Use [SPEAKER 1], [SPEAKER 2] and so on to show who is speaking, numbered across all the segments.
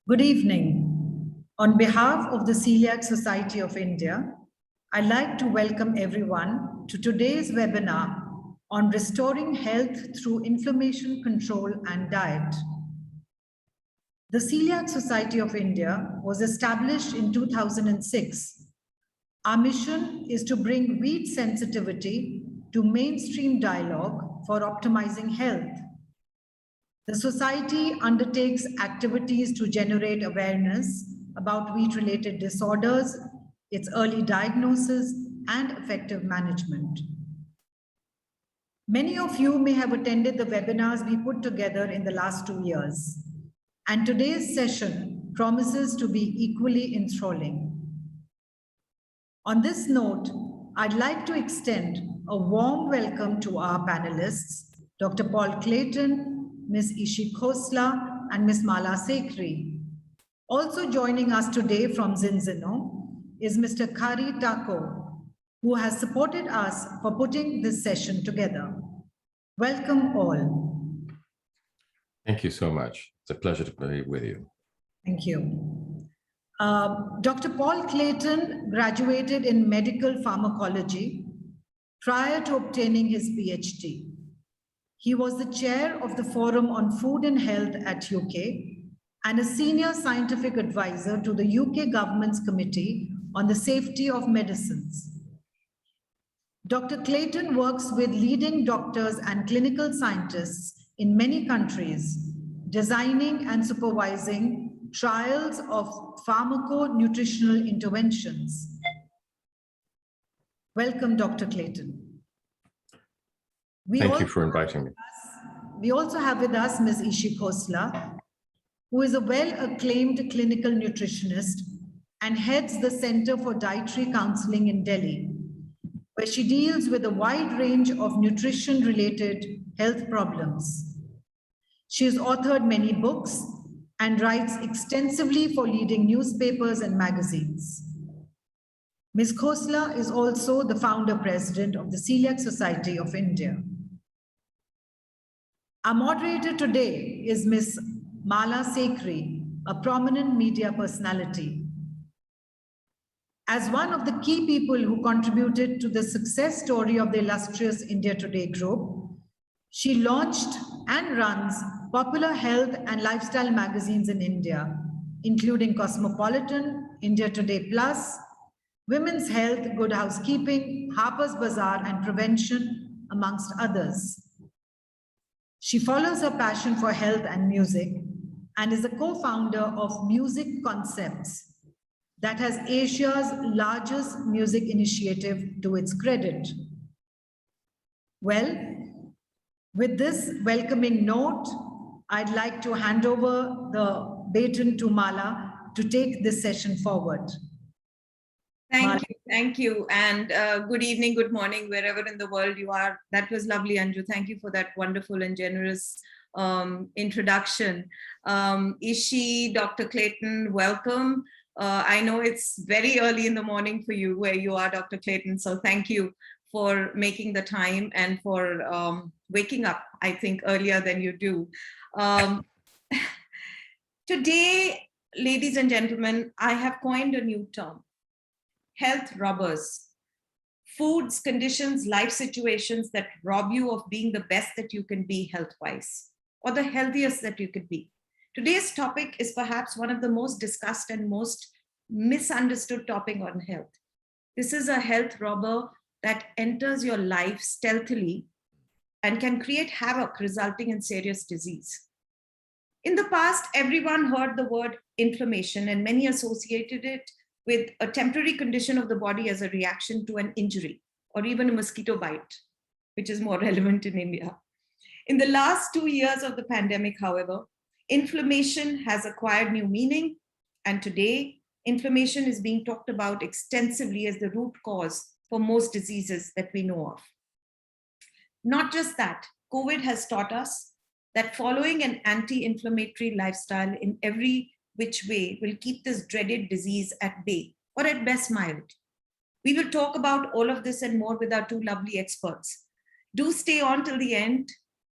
[SPEAKER 1] Good evening. On behalf of the Celiac Society of India, I'd like to welcome everyone to today's webinar on restoring health through inflammation control and diet. The Celiac Society of India was established in 2006. Our mission is to bring wheat sensitivity to mainstream dialogue for optimizing health. The Society undertakes activities to generate awareness about wheat-related disorders, its early diagnosis, and effective management. Many of you may have attended the webinars we put together in the last 2 years, and today's session promises to be equally enthralling. On this note, I'd like to extend a warm welcome to our panelists, Dr. Paul Clayton, Ms. Ishi Khosla, and Ms. Mala Sekri. Also joining us today from Zinzino is Mr. Kari Tako, who has supported us for putting this session together. Welcome all.
[SPEAKER 2] Thank you so much. It's a pleasure to be with you.
[SPEAKER 1] Thank you. Dr. Paul Clayton graduated in medical pharmacology prior to obtaining his PhD. He was the chair of the Forum on Food and Health at UK and a senior scientific advisor to the UK government's Committee on the Safety of Medicines. Dr. Clayton works with leading doctors and clinical scientists in many countries, designing and supervising trials of pharmaco-nutritional interventions. Welcome, Dr. Clayton.
[SPEAKER 2] Thank you for inviting me.
[SPEAKER 1] We also have with us Ms. Ishi Khosla, who is a well-acclaimed clinical nutritionist and heads the Center for Dietary Counseling in Delhi, where she deals with a wide range of nutrition-related health problems. She has authored many books and writes extensively for leading newspapers and magazines. Ms. Khosla is also the founder-president of the Celiac Society of India. Our moderator today is Ms. Mala Sekri, a prominent media personality. As one of the key people who contributed to the success story of the illustrious India Today group, she launched and runs popular health and lifestyle magazines in India, including Cosmopolitan, India Today Plus, Women's Health, Good Housekeeping, Harper's Bazaar, and Prevention, amongst others. She follows her passion for health and music and is a co-founder of Music Concepts that has Asia's largest music initiative to its credit. Well, with this welcoming note, I'd like to hand over the baton to Mala to take this session forward.
[SPEAKER 3] Thank you. And good evening, good morning, wherever in the world you are. That was lovely, Anju. Thank you for that wonderful and generous introduction. Ishi, Dr. Clayton, welcome. I know it's very early in the morning for you where you are, Dr. Clayton. So thank you for making the time and for waking up, I think, earlier than you do. Today, ladies and gentlemen, I have coined a new term. Health robbers, foods, conditions, life situations that rob you of being the best that you can be health-wise, or the healthiest that you could be. Today's topic is perhaps one of the most discussed and most misunderstood topic on health. This is a health robber that enters your life stealthily and can create havoc, resulting in serious disease. In the past, everyone heard the word inflammation, and many associated it with a temporary condition of the body as a reaction to an injury or even a mosquito bite, which is more relevant in India. In the last 2 years of the pandemic, however, inflammation has acquired new meaning, and today, inflammation is being talked about extensively as the root cause for most diseases that we know of. Not just that, COVID has taught us that following an anti-inflammatory lifestyle in every which way will keep this dreaded disease at bay, or at best mild. We will talk about all of this and more with our two lovely experts. Do stay on till the end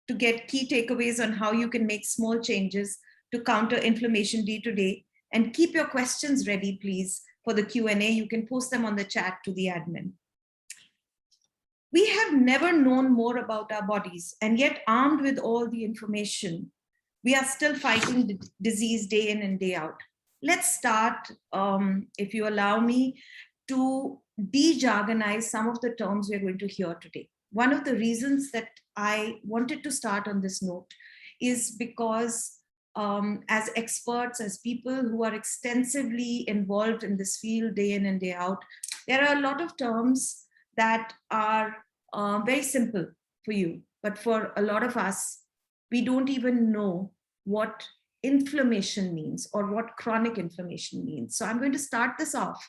[SPEAKER 3] to get key takeaways on how you can make small changes to counter inflammation day to day. And keep your questions ready, please, for the Q&A. You can post them on the chat to the admin. We have never known more about our bodies, and yet armed with all the information, we are still fighting disease day in and day out. Let's start, if you allow me, to de-jargonize some of the terms we're going to hear today. One of the reasons that I wanted to start on this note is because as experts, as people who are extensively involved in this field day in and day out, there are a lot of terms that are very simple for you, but for a lot of us, we don't even know what inflammation means or what chronic inflammation means. So I'm going to start this off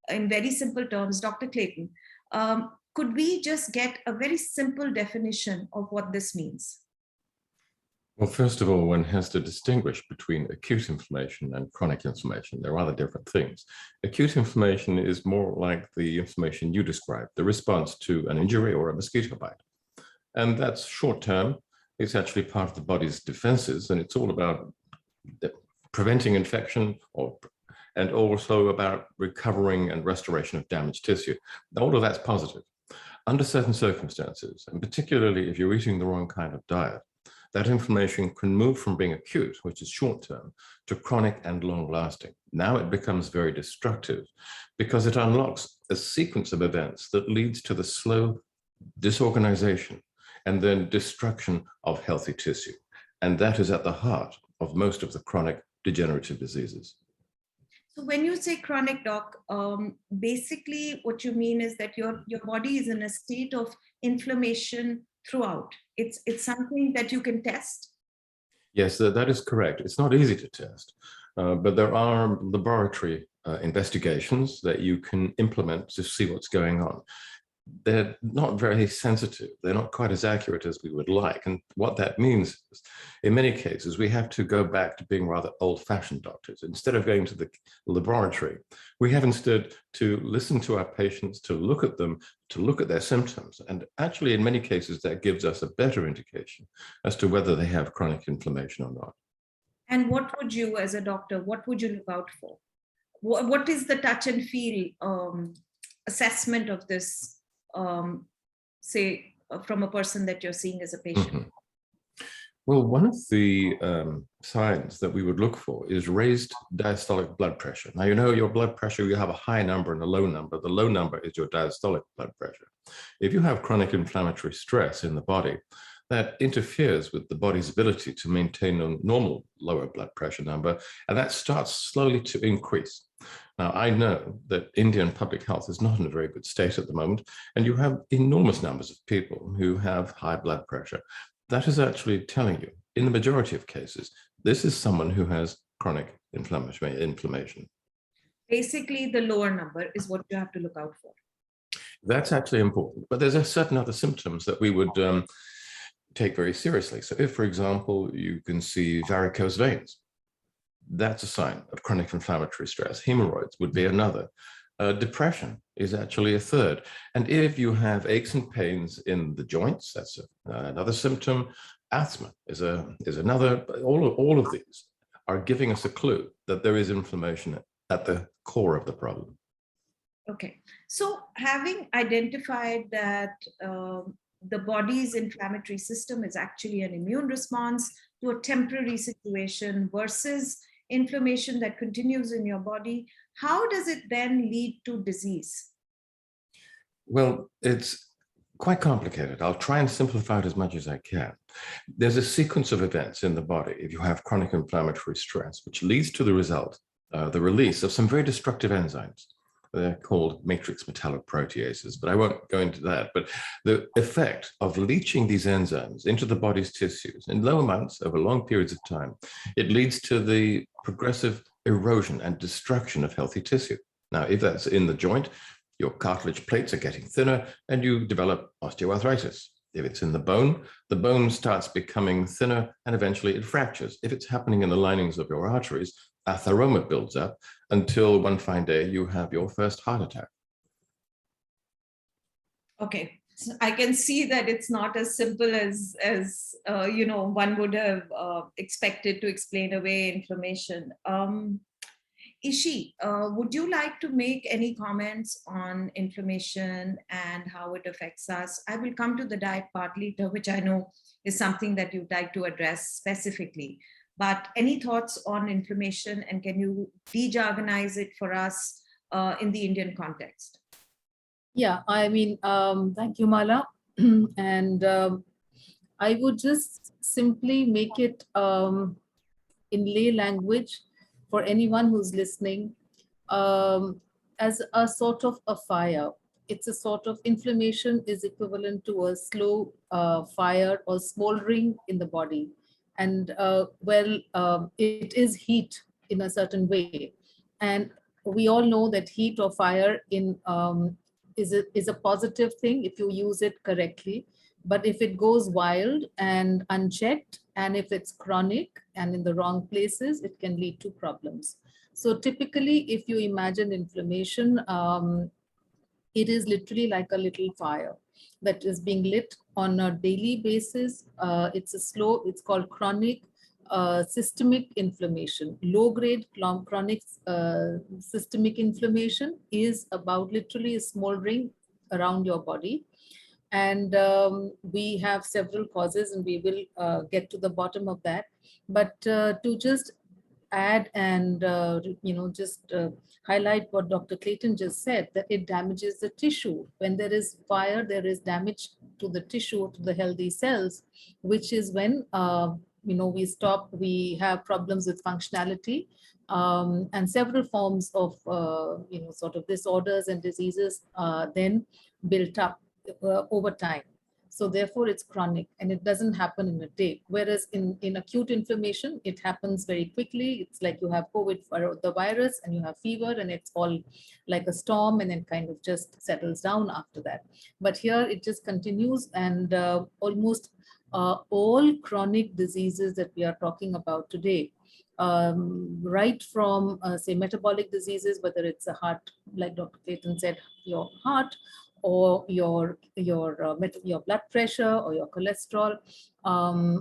[SPEAKER 3] in very simple terms. Dr. Clayton, could we just get a very simple definition of what this means?
[SPEAKER 2] Well, first of all, one has to distinguish between acute inflammation and chronic inflammation. They're rather different things. Acute inflammation is more like the inflammation you described, the response to an injury or a mosquito bite. And that's short term. It's actually part of the body's defenses, and it's all about preventing infection and also about recovering and restoration of damaged tissue. All of that's positive. Under certain circumstances, and particularly if you're eating the wrong kind of diet, that inflammation can move from being acute, which is short-term, to chronic and long-lasting. Now it becomes very destructive because it unlocks a sequence of events that leads to the slow disorganization and then destruction of healthy tissue. And that is at the heart of most of the chronic degenerative diseases.
[SPEAKER 3] So when you say chronic, doc, basically what you mean is that your body is in a state of inflammation throughout. It's something that you can test?
[SPEAKER 2] Yes, that is correct. It's not easy to test, but there are laboratory investigations that you can implement to see what's going on. They're not very sensitive. They're not quite as accurate as we would like. And what that means is, in many cases, we have to go back to being rather old-fashioned doctors. Instead of going to the laboratory, we have instead to listen to our patients, to look at them, to look at their symptoms. And actually, in many cases, that gives us a better indication as to whether they have chronic inflammation or not.
[SPEAKER 3] And what would you, as a doctor, what would you look out for? What is the touch and feel assessment of this? Say, from a person that you're seeing as a patient?
[SPEAKER 2] Mm-hmm. Well, one of the signs that we would look for is raised diastolic blood pressure. Now, you know, your blood pressure, you have a high number and a low number. The low number is your diastolic blood pressure. If you have chronic inflammatory stress in the body, that interferes with the body's ability to maintain a normal lower blood pressure number, and that starts slowly to increase. Now, I know that Indian public health is not in a very good state at the moment, and you have enormous numbers of people who have high blood pressure. That is actually telling you, in the majority of cases, this is someone who has chronic inflammation.
[SPEAKER 3] Basically, the lower number is what you have to look out for.
[SPEAKER 2] That's actually important, but there's certain other symptoms that we would take very seriously. So if, for example, you can see varicose veins, that's a sign of chronic inflammatory stress. Hemorrhoids would be another. Depression is actually a third. And if you have aches and pains in the joints, that's another symptom. Asthma is another. All of these are giving us a clue that there is inflammation at the core of the problem.
[SPEAKER 3] Okay, so having identified that the body's inflammatory system is actually an immune response to a temporary situation versus inflammation that continues in your body, how does it then lead to disease?
[SPEAKER 2] Well, it's quite complicated. I'll try and simplify it as much as I can. There's a sequence of events in the body if you have chronic inflammatory stress, which leads to the result, the release of some very destructive enzymes. They're called matrix metalloproteases, but I won't go into that. But the effect of leaching these enzymes into the body's tissues in low amounts over long periods of time, it leads to the progressive erosion and destruction of healthy tissue. Now, if that's in the joint, your cartilage plates are getting thinner and you develop osteoarthritis. If it's in the bone starts becoming thinner and eventually it fractures. If it's happening in the linings of your arteries, atheroma builds up until one fine day you have your first heart attack.
[SPEAKER 3] Okay, So I can see that it's not as simple as one would have expected to explain away inflammation. Ishi, would you like to make any comments on inflammation and how it affects us? I will come to the diet part later, which I know is something that you'd like to address specifically. But any thoughts on inflammation, and can you de-jargonize it for us in the Indian context?
[SPEAKER 4] Yeah, I mean, thank you, Mala. And I would just simply make it in lay language for anyone who's listening, as a sort of a fire. It's a sort of inflammation is equivalent to a slow fire or smoldering in the body. And it is heat in a certain way. And we all know that heat or fire is a positive thing if you use it correctly. But if it goes wild and unchecked, and if it's chronic and in the wrong places, it can lead to problems. So typically, if you imagine inflammation, it is literally like a little fire that is being lit on a daily basis. It's called chronic systemic inflammation. Low-grade chronic systemic inflammation is about literally smoldering around your body. And we have several causes, and we will get to the bottom of that. But to just add and just highlight what Dr. Clayton just said, that it damages the tissue. When there is fire, there is damage to the tissue, to the healthy cells, which is when we have problems with functionality, and several forms of sort of disorders and diseases then built up over time. So therefore it's chronic, and it doesn't happen in a day. Whereas in acute inflammation, it happens very quickly. It's like you have COVID, the virus, and you have fever, and it's all like a storm, and then kind of just settles down after that. But here it just continues, and almost all chronic diseases that we are talking about today, right from say metabolic diseases, whether it's a heart, like Dr. Clayton said, your heart, or your blood pressure, or your cholesterol,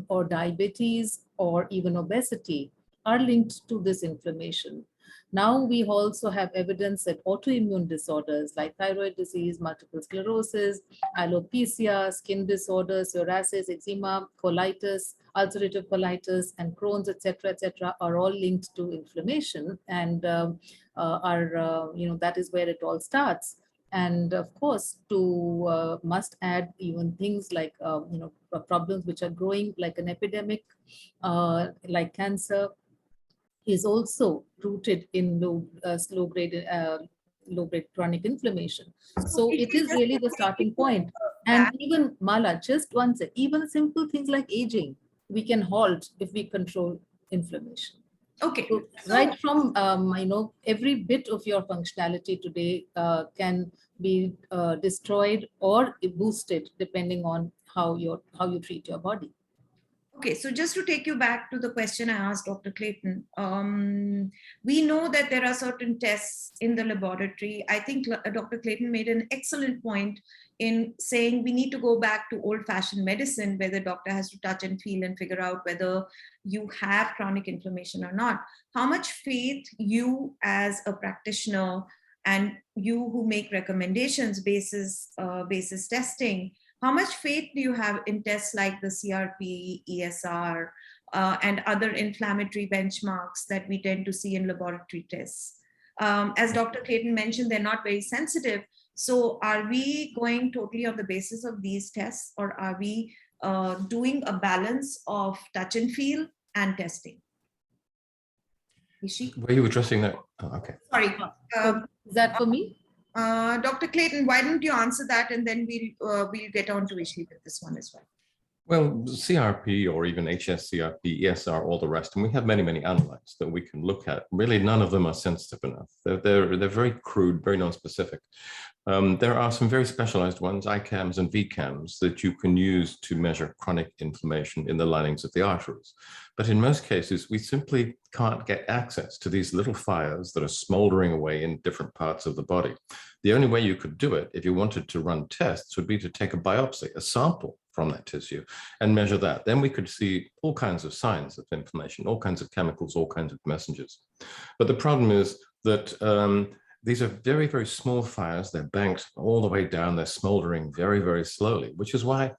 [SPEAKER 4] or diabetes, or even obesity, are linked to this inflammation. Now we also have evidence that autoimmune disorders like thyroid disease, multiple sclerosis, alopecia, skin disorders, psoriasis, eczema, colitis, ulcerative colitis, and Crohn's, etc., are all linked to inflammation, and that is where it all starts. And of course, to must add even things like problems which are growing like an epidemic, like cancer, is also rooted in low-grade chronic inflammation. So it is really the starting point. And even Mala, just one sec, even simple things like aging, we can halt if we control inflammation.
[SPEAKER 3] Okay.
[SPEAKER 4] So right from every bit of your functionality today can be destroyed or boosted depending on how you treat your body.
[SPEAKER 3] Okay, so just to take you back to the question I asked Dr. Clayton, we know that there are certain tests in the laboratory. I think Dr. Clayton made an excellent point in saying we need to go back to old-fashioned medicine, where the doctor has to touch and feel and figure out whether you have chronic inflammation or not. How much faith you as a practitioner, and you who make recommendations basis testing, how much faith do you have in tests like the CRP, ESR, and other inflammatory benchmarks that we tend to see in laboratory tests? As Dr. Clayton mentioned, they're not very sensitive. So are we going totally on the basis of these tests, or are we doing a balance of touch and feel and testing? Ishi?
[SPEAKER 2] Were you addressing that? Oh, okay.
[SPEAKER 3] Sorry.
[SPEAKER 4] Is that for me?
[SPEAKER 3] Dr. Clayton, why don't you answer that, and then we'll get on to Ishi with this one as well.
[SPEAKER 2] Well, CRP or even HSCRP, ESR, all the rest, and we have many, many analytes that we can look at. Really, none of them are sensitive enough. They're very crude, very non-specific. There are some very specialized ones, ICAMs and VCAMs, that you can use to measure chronic inflammation in the linings of the arteries. But in most cases, we simply can't get access to these little fires that are smoldering away in different parts of the body. The only way you could do it, if you wanted to run tests, would be to take a biopsy, a sample from that tissue, and measure that. Then we could see all kinds of signs of inflammation, all kinds of chemicals, all kinds of messengers. But the problem is that these are very, very small fires. They're banked all the way down. They're smoldering very, very slowly, which is why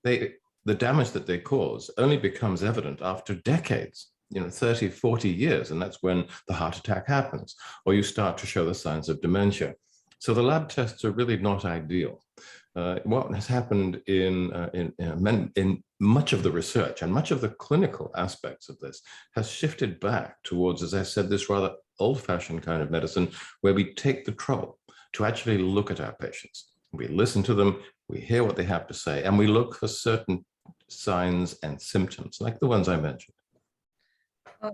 [SPEAKER 2] the damage that they cause only becomes evident after decades, 30, 40 years. And that's when the heart attack happens, or you start to show the signs of dementia. So the lab tests are really not ideal. What has happened in much of the research and much of the clinical aspects of this has shifted back towards, as I said, this rather old-fashioned kind of medicine where we take the trouble to actually look at our patients. We listen to them, we hear what they have to say, and we look for certain signs and symptoms, like the ones I mentioned.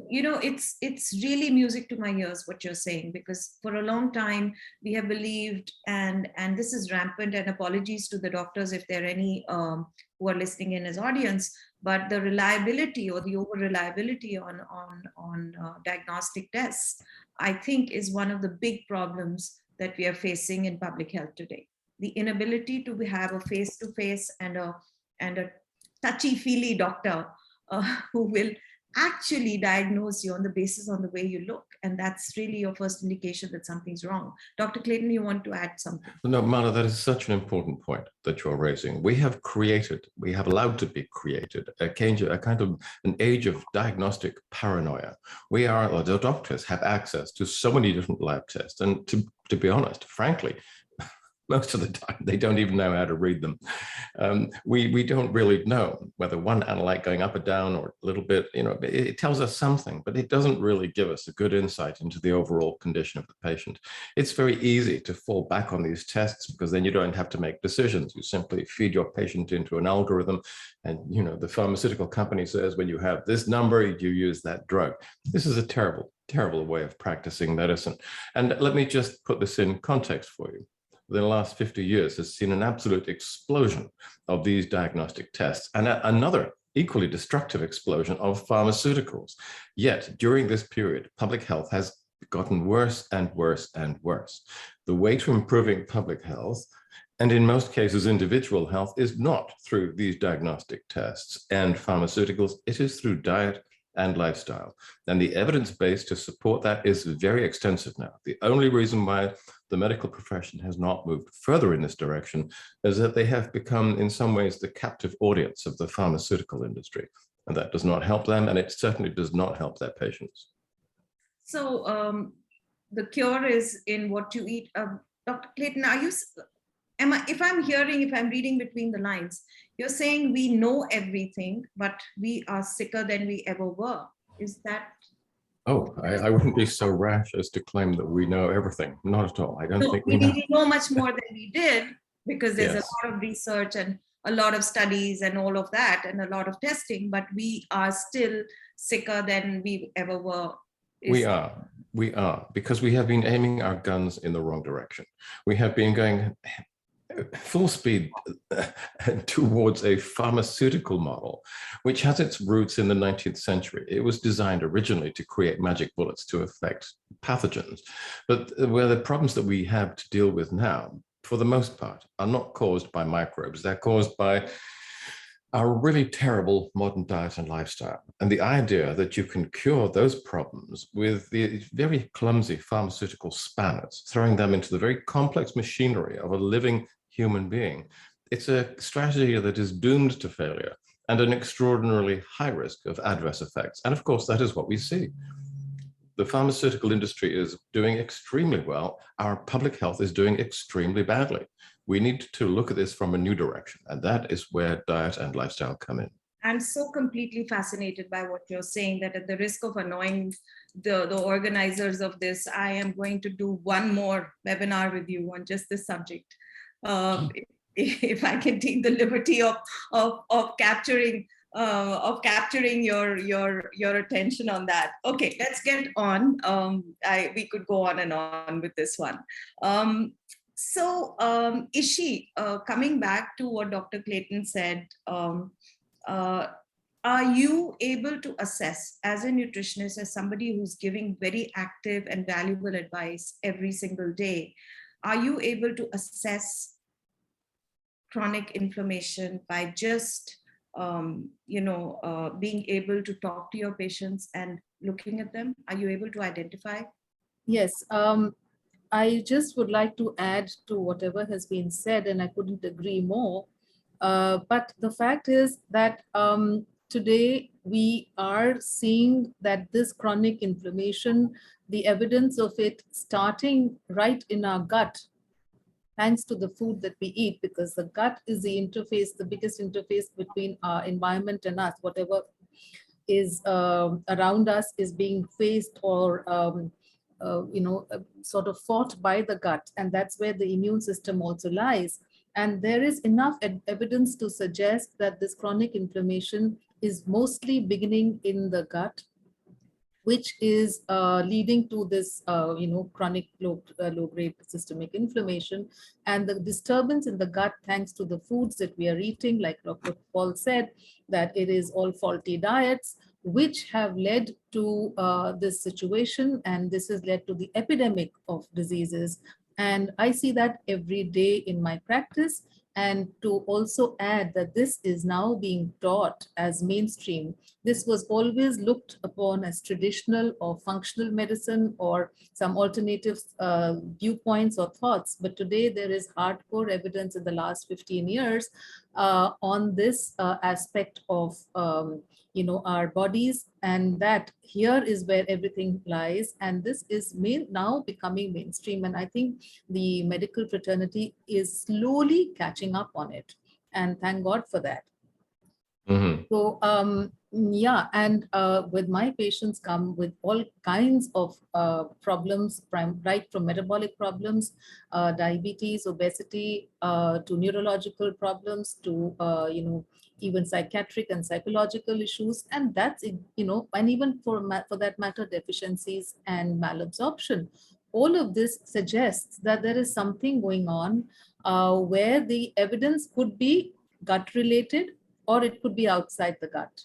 [SPEAKER 3] It's really music to my ears what you're saying, because for a long time we have believed, and this is rampant, and apologies to the doctors if there are any who are listening in as audience, but the reliability or the over reliability on diagnostic tests, I think, is one of the big problems that we are facing in public health today. The inability to have a face-to-face and a touchy-feely doctor who will actually diagnose you on the basis on the way you look. And that's really your first indication that something's wrong. Dr. Clayton, you want to add something?
[SPEAKER 2] No, Mala, that is such an important point that you're raising. We have allowed to be created a kind of an age of diagnostic paranoia. The doctors have access to so many different lab tests. And to be honest, frankly, most of the time, they don't even know how to read them. We don't really know whether one analyte going up or down or a little bit, it tells us something, but it doesn't really give us a good insight into the overall condition of the patient. It's very easy to fall back on these tests because then you don't have to make decisions. You simply feed your patient into an algorithm and, the pharmaceutical company says, when you have this number, you use that drug. This is a terrible, terrible way of practicing medicine. And let me just put this in context for you. The last 50 years has seen an absolute explosion of these diagnostic tests and another equally destructive explosion of pharmaceuticals. Yet during this period, public health has gotten worse and worse and worse. The way to improving public health, and in most cases individual health, is not through these diagnostic tests and pharmaceuticals. It is through diet and lifestyle. And the evidence base to support that is very extensive now. The only reason why the medical profession has not moved further in this direction is that they have become, in some ways, the captive audience of the pharmaceutical industry. And that does not help them, and it certainly does not help their patients.
[SPEAKER 3] So the cure is in what you eat. Dr. Clayton, if I'm reading between the lines, you're saying we know everything, but we are sicker than we ever were. Is that?
[SPEAKER 2] Oh, I wouldn't be so rash as to claim that we know everything. Not at all. I don't think we know.
[SPEAKER 3] We know much more than we did, because there's a lot of research and a lot of studies and all of that and a lot of testing, but we are still sicker than we ever were. We are, because we have been aiming our guns in the wrong direction. We have been going full speed towards a pharmaceutical model, which has its roots in the 19th century. It was designed originally to create magic bullets to affect pathogens. But where the problems that we have to deal with now, for the most part, are not caused by microbes. They're caused by our really terrible modern diet and lifestyle. And the idea that you can cure those problems with the very clumsy pharmaceutical spanners, throwing them into the very complex machinery of a living human being, it's a strategy that is doomed to failure and an extraordinarily high risk of adverse effects. And of course, that is what we see. The pharmaceutical industry is doing extremely well. Our public health is doing extremely badly. We need to look at this from a new direction, and that is where diet and lifestyle come in. I'm so completely fascinated by what you're saying that at the risk of annoying the organizers of this, I am going to do one more webinar with you on just this subject. if I can take the liberty of capturing your attention on that. Okay, let's get on. We could go on and on with this one. Ishi, coming back to what Dr. Clayton said, are you able to assess as a nutritionist, as somebody who's giving very active and valuable advice every single day, are you able to assess chronic inflammation by just being able to talk to your patients and looking at them? Are you able to identify?
[SPEAKER 4] Yes. I just would like to add to whatever has been said, and I couldn't agree more. But the fact is that today we are seeing that this chronic inflammation, the evidence of it starting right in our gut, thanks to the food that we eat, because the gut is the interface, the biggest interface between our environment and us. Whatever is around us is being faced or sort of fought by the gut, and that's where the immune system also lies. And there is enough evidence to suggest that this chronic inflammation is mostly beginning in the gut, which is leading to this, chronic low-grade systemic inflammation. And the disturbance in the gut, thanks to the foods that we are eating, like Dr. Paul said, that it is all faulty diets, which have led to this situation. And this has led to the epidemic of diseases. And I see that every day in my practice. And to also add that this is now being taught as mainstream. This was always looked upon as traditional or functional medicine or some alternative viewpoints or thoughts. But today there is hardcore evidence in the last 15 years on this aspect of our bodies, and that here is where everything lies. And this is now becoming mainstream. And I think the medical fraternity is slowly catching up on it. And thank God for that.
[SPEAKER 2] Mm-hmm.
[SPEAKER 4] So, yeah, and with my patients come with all kinds of problems, right from metabolic problems, diabetes, obesity, to neurological problems, to, even psychiatric and psychological issues. And that's, and even for that matter, deficiencies and malabsorption. All of this suggests that there is something going on where the evidence could be gut related, or it could be outside the gut.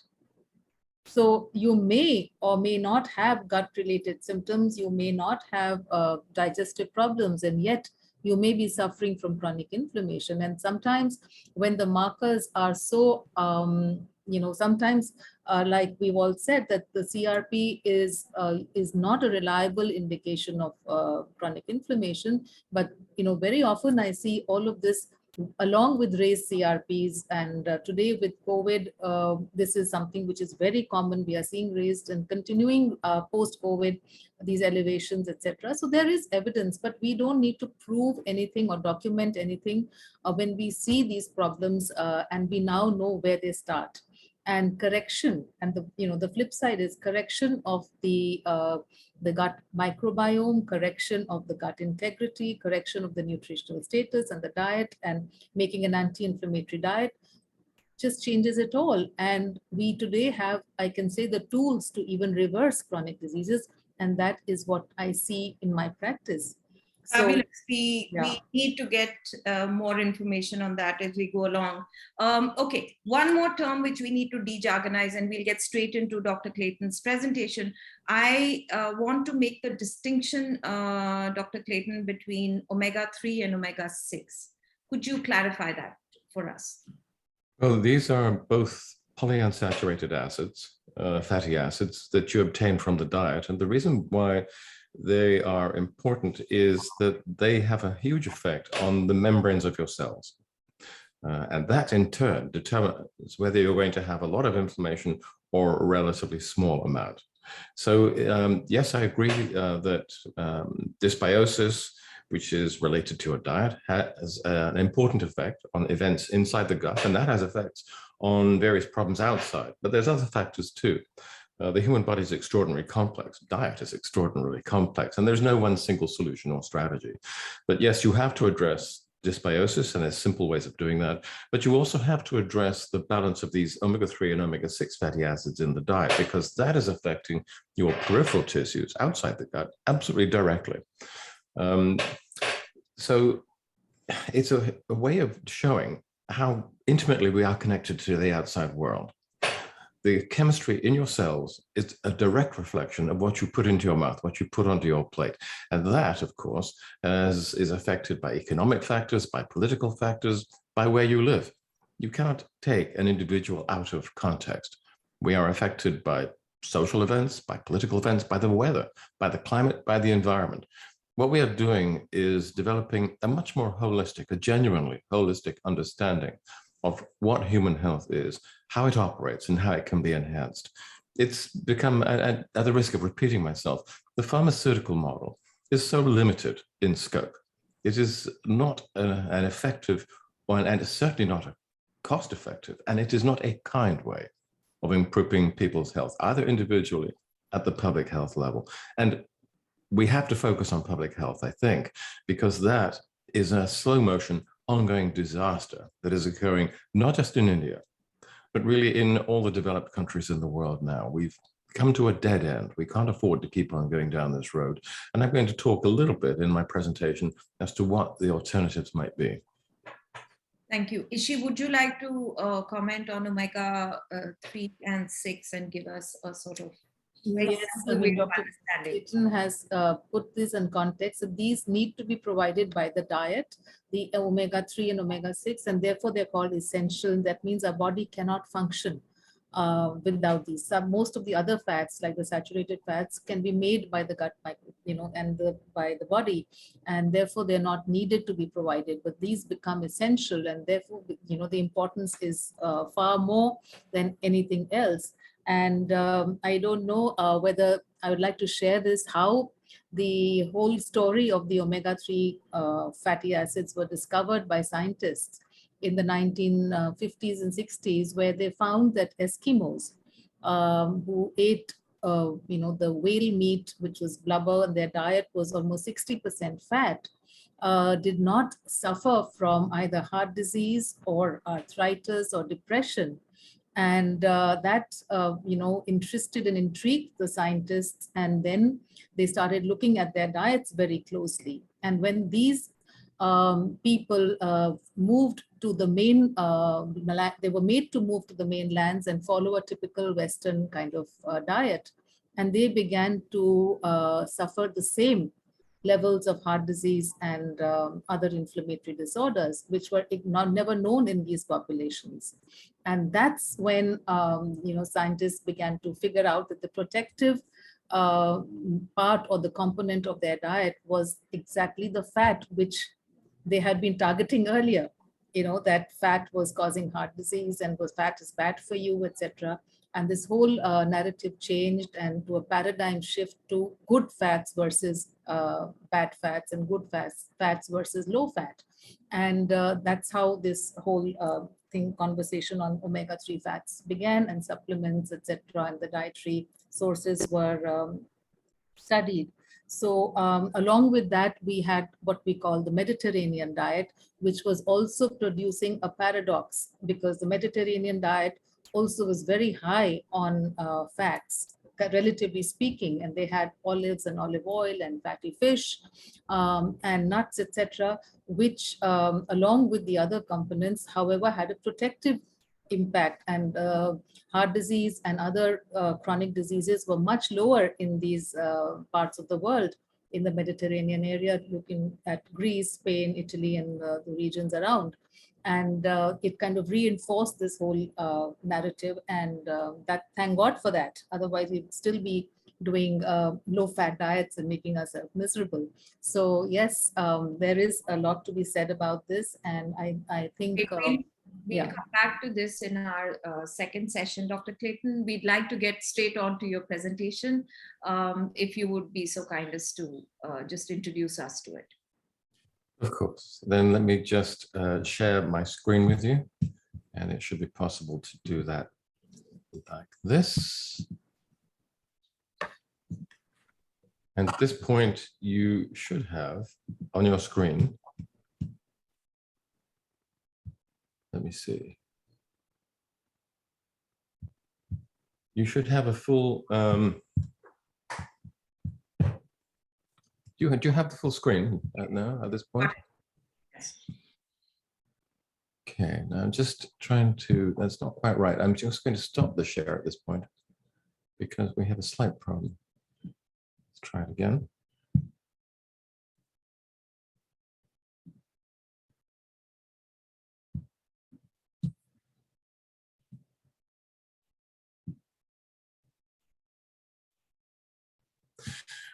[SPEAKER 4] So you may or may not have gut-related symptoms, you may not have digestive problems, and yet you may be suffering from chronic inflammation. And sometimes when the markers are so, sometimes like we've all said, that the CRP is not a reliable indication of chronic inflammation, but very often I see all of this along with raised CRPs. And today with COVID, this is something which is very common. We are seeing raised and continuing post-COVID, these elevations, etc. So there is evidence, but we don't need to prove anything or document anything when we see these problems, and we now know where they start. And correction, and the flip side is correction of the gut microbiome, correction of the gut integrity, correction of the nutritional status and the diet, and making an anti-inflammatory diet just changes it all. And we today have, I can say, the tools to even reverse chronic diseases, and that is what I see in my practice.
[SPEAKER 3] Fabulous. We need to get more information on that as we go along. Okay, one more term which we need to de-jargonize, and we'll get straight into Dr. Clayton's presentation. I want to make the distinction, Dr. Clayton, between omega-3 and omega-6. Could you clarify that for us?
[SPEAKER 2] Well, these are both polyunsaturated acids, fatty acids that you obtain from the diet. And the reason why they are important is that they have a huge effect on the membranes of your cells. And that in turn determines whether you're going to have a lot of inflammation or a relatively small amount. So yes, I agree that dysbiosis, which is related to a diet, has an important effect on events inside the gut, and that has effects on various problems outside. But there's other factors too. The human body is extraordinarily complex. Diet is extraordinarily complex, and there's no one single solution or strategy. But yes, you have to address dysbiosis, and there's simple ways of doing that. But you also have to address the balance of these omega-3 and omega-6 fatty acids in the diet, because that is affecting your peripheral tissues outside the gut absolutely directly. So it's a way of showing how intimately we are connected to the outside world. The chemistry in your cells is a direct reflection of what you put into your mouth, what you put onto your plate. And that, of course, is affected by economic factors, by political factors, by where you live. You cannot take an individual out of context. We are affected by social events, by political events, by the weather, by the climate, by the environment. What we are doing is developing a much more holistic, a genuinely holistic understanding of what human health is, how it operates, and how it can be enhanced. It's become, at the risk of repeating myself, the pharmaceutical model is so limited in scope. It is not an effective, and it's certainly not a cost-effective, and it is not a kind way of improving people's health, either individually at the public health level. And we have to focus on public health, I think, because that is a slow motion, ongoing disaster that is occurring not just in India, but really in all the developed countries in the world now. We've come to a dead end. We can't afford to keep on going down this road. And I'm going to talk a little bit in my presentation as to what the alternatives might be.
[SPEAKER 3] Thank you. Ishi, would you like to comment on omega-3 and 6 and give us a sort of
[SPEAKER 4] Yes, I
[SPEAKER 3] way
[SPEAKER 4] mean,
[SPEAKER 3] of
[SPEAKER 4] Dr.
[SPEAKER 3] understanding?
[SPEAKER 4] Clayton has put this in context. So these need to be provided by the diet, the omega-3 and omega-6, and therefore they're called essential. That means our body cannot function without these. Most of the other fats, like the saturated fats, can be made by the gut, and by the body, and therefore they're not needed to be provided. But these become essential, and therefore, the importance is far more than anything else. And I don't know whether I would like to share this, how the whole story of the omega-3 fatty acids were discovered by scientists in the 1950s and 60s, where they found that Eskimos who ate the whale meat, which was blubber, and their diet was almost 60% fat, did not suffer from either heart disease or arthritis or depression. And that, interested and intrigued the scientists. And then they started looking at their diets very closely. And when these people moved to the main, they were made to move to the mainlands and follow a typical Western kind of diet. And they began to suffer the same levels of heart disease and other inflammatory disorders, which were never known in these populations. And that's when scientists began to figure out that the protective part or the component of their diet was exactly the fat which they had been targeting earlier. That fat was causing heart disease and fat is bad for you, etc. And this whole narrative changed, and to a paradigm shift to good fats versus bad fats, and good fats versus low fat. And that's how this whole conversation on omega-3 fats began, and supplements, etc. And the dietary sources were studied. So along with that, we had what we call the Mediterranean diet, which was also producing a paradox, because the Mediterranean diet also was very high on fats, relatively speaking, and they had olives and olive oil and fatty fish and nuts, etc., which along with the other components, however, had a protective impact, and heart disease and other chronic diseases were much lower in these parts of the world, in the Mediterranean area, looking at Greece, Spain, Italy, and the regions around. And it kind of reinforced this whole narrative, and that, thank God for that. Otherwise, we'd still be doing low-fat diets and making ourselves miserable. So yes, there is a lot to be said about this, and I think
[SPEAKER 3] We'll come back to this in our second session. Dr. Clayton, we'd like to get straight on to your presentation, if you would be so kind as to just introduce us to it.
[SPEAKER 2] Of course. Then let me just share my screen with you, and it should be possible to do that like this. And at this point, you should have on your screen let me see. You should have a full, do you have the full screen now at this point?
[SPEAKER 3] Yes.
[SPEAKER 2] Okay, now I'm just trying to, that's not quite right. I'm just going to stop the share at this point because we have a slight problem. Let's try it again.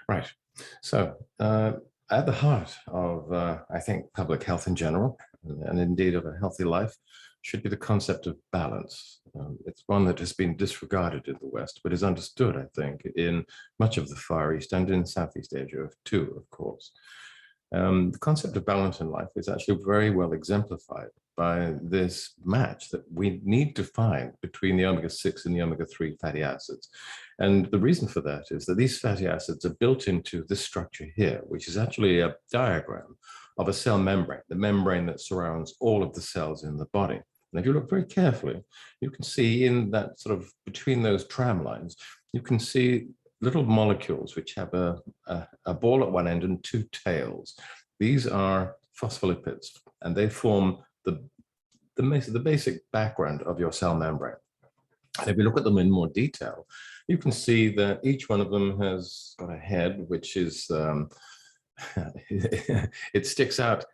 [SPEAKER 2] Right. So at the heart of, I think, public health in general, and indeed of a healthy life, should be the concept of balance. It's one that has been disregarded in the West, but is understood, I think, in much of the Far East and in Southeast Asia too, of course. The concept of balance in life is actually very well exemplified by this match that we need to find between the omega-6 and the omega-3 fatty acids. And the reason for that is that these fatty acids are built into this structure here, which is actually a diagram of a cell membrane, the membrane that surrounds all of the cells in the body. And if you look very carefully, you can see in that sort of between those tram lines, you can see little molecules which have a ball at one end and two tails. These are phospholipids, and they form the basic background of your cell membrane. And if you look at them in more detail, you can see that each one of them has got a head, which is, it sticks out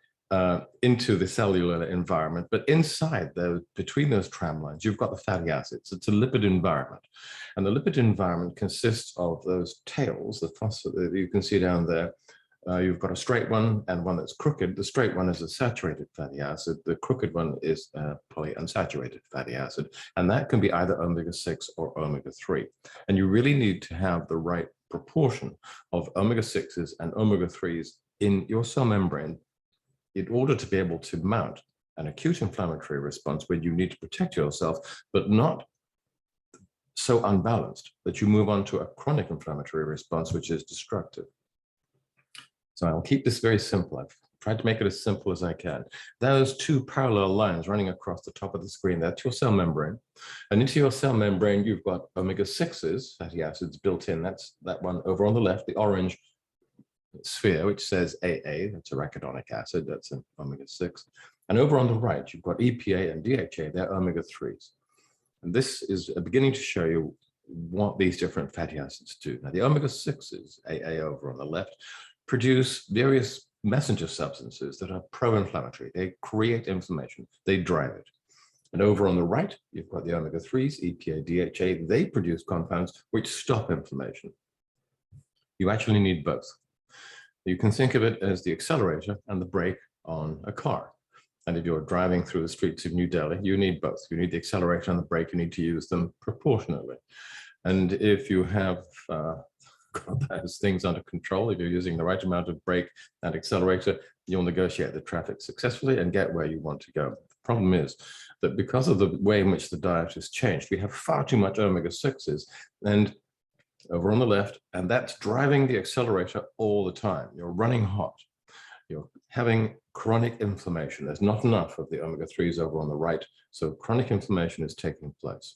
[SPEAKER 2] into the cellular environment, but inside, between those tram lines, you've got the fatty acids. It's a lipid environment. And the lipid environment consists of those tails, the phospholipid you can see down there. You've got a straight one and one that's crooked. The straight one is a saturated fatty acid. The crooked one is a polyunsaturated fatty acid. And that can be either omega-6 or omega-3. And you really need to have the right proportion of omega-6s and omega-3s in your cell membrane in order to be able to mount an acute inflammatory response where you need to protect yourself, but not so unbalanced that you move on to a chronic inflammatory response, which is destructive. So I'll keep this very simple. I've tried to make it as simple as I can. Those two parallel lines running across the top of the screen, that's your cell membrane. And into your cell membrane, you've got omega-6s, fatty acids built in. That's that one over on the left, the orange sphere, which says AA, that's arachidonic acid, that's an omega-6. And over on the right, you've got EPA and DHA, they're omega-3s. And this is beginning to show you what these different fatty acids do. Now, the omega-6s, AA over on the left, produce various messenger substances that are pro-inflammatory. They create inflammation, they drive it. And over on the right, you've got the omega-3s, EPA, DHA, they produce compounds which stop inflammation. You actually need both. You can think of it as the accelerator and the brake on a car. And if you're driving through the streets of New Delhi, you need both. You need the accelerator and the brake, you need to use them proportionately. And if you have got those things under control, if you're using the right amount of brake and accelerator, you'll negotiate the traffic successfully and get where you want to go. The problem is that because of the way in which the diet has changed, we have far too much omega-6s and over on the left, and that's driving the accelerator all the time. You're running hot. You're having chronic inflammation. There's not enough of the omega-3s over on the right, so chronic inflammation is taking place.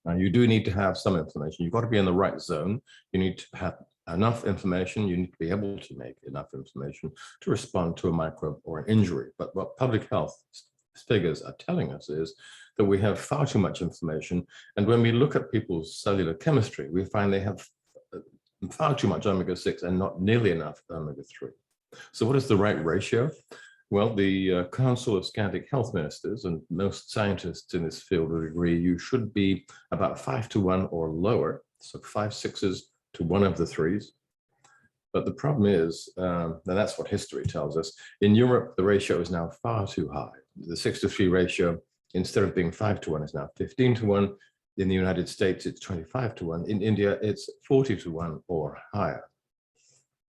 [SPEAKER 2] Now, you do need to have some inflammation. You've got to be in the right zone. You need to have enough inflammation. You need to be able to make enough inflammation to respond to a microbe or an injury. But what public health figures are telling us is that we have far too much inflammation. And when we look at people's cellular chemistry, we find they have far too much omega-6 and not nearly enough omega-3. So what is the right ratio? Well, the Council of Scandinavian Health Ministers and most scientists in this field would agree you should be about 5-to-1 or lower, so 5/6s to 1 of the 3s. But the problem is, and that's what history tells us, in Europe, the ratio is now far too high. The 6-to-3 ratio, instead of being 5-to-1, is now 15-to-1. In the United States, it's 25-to-1. In India, it's 40-to-1 or higher.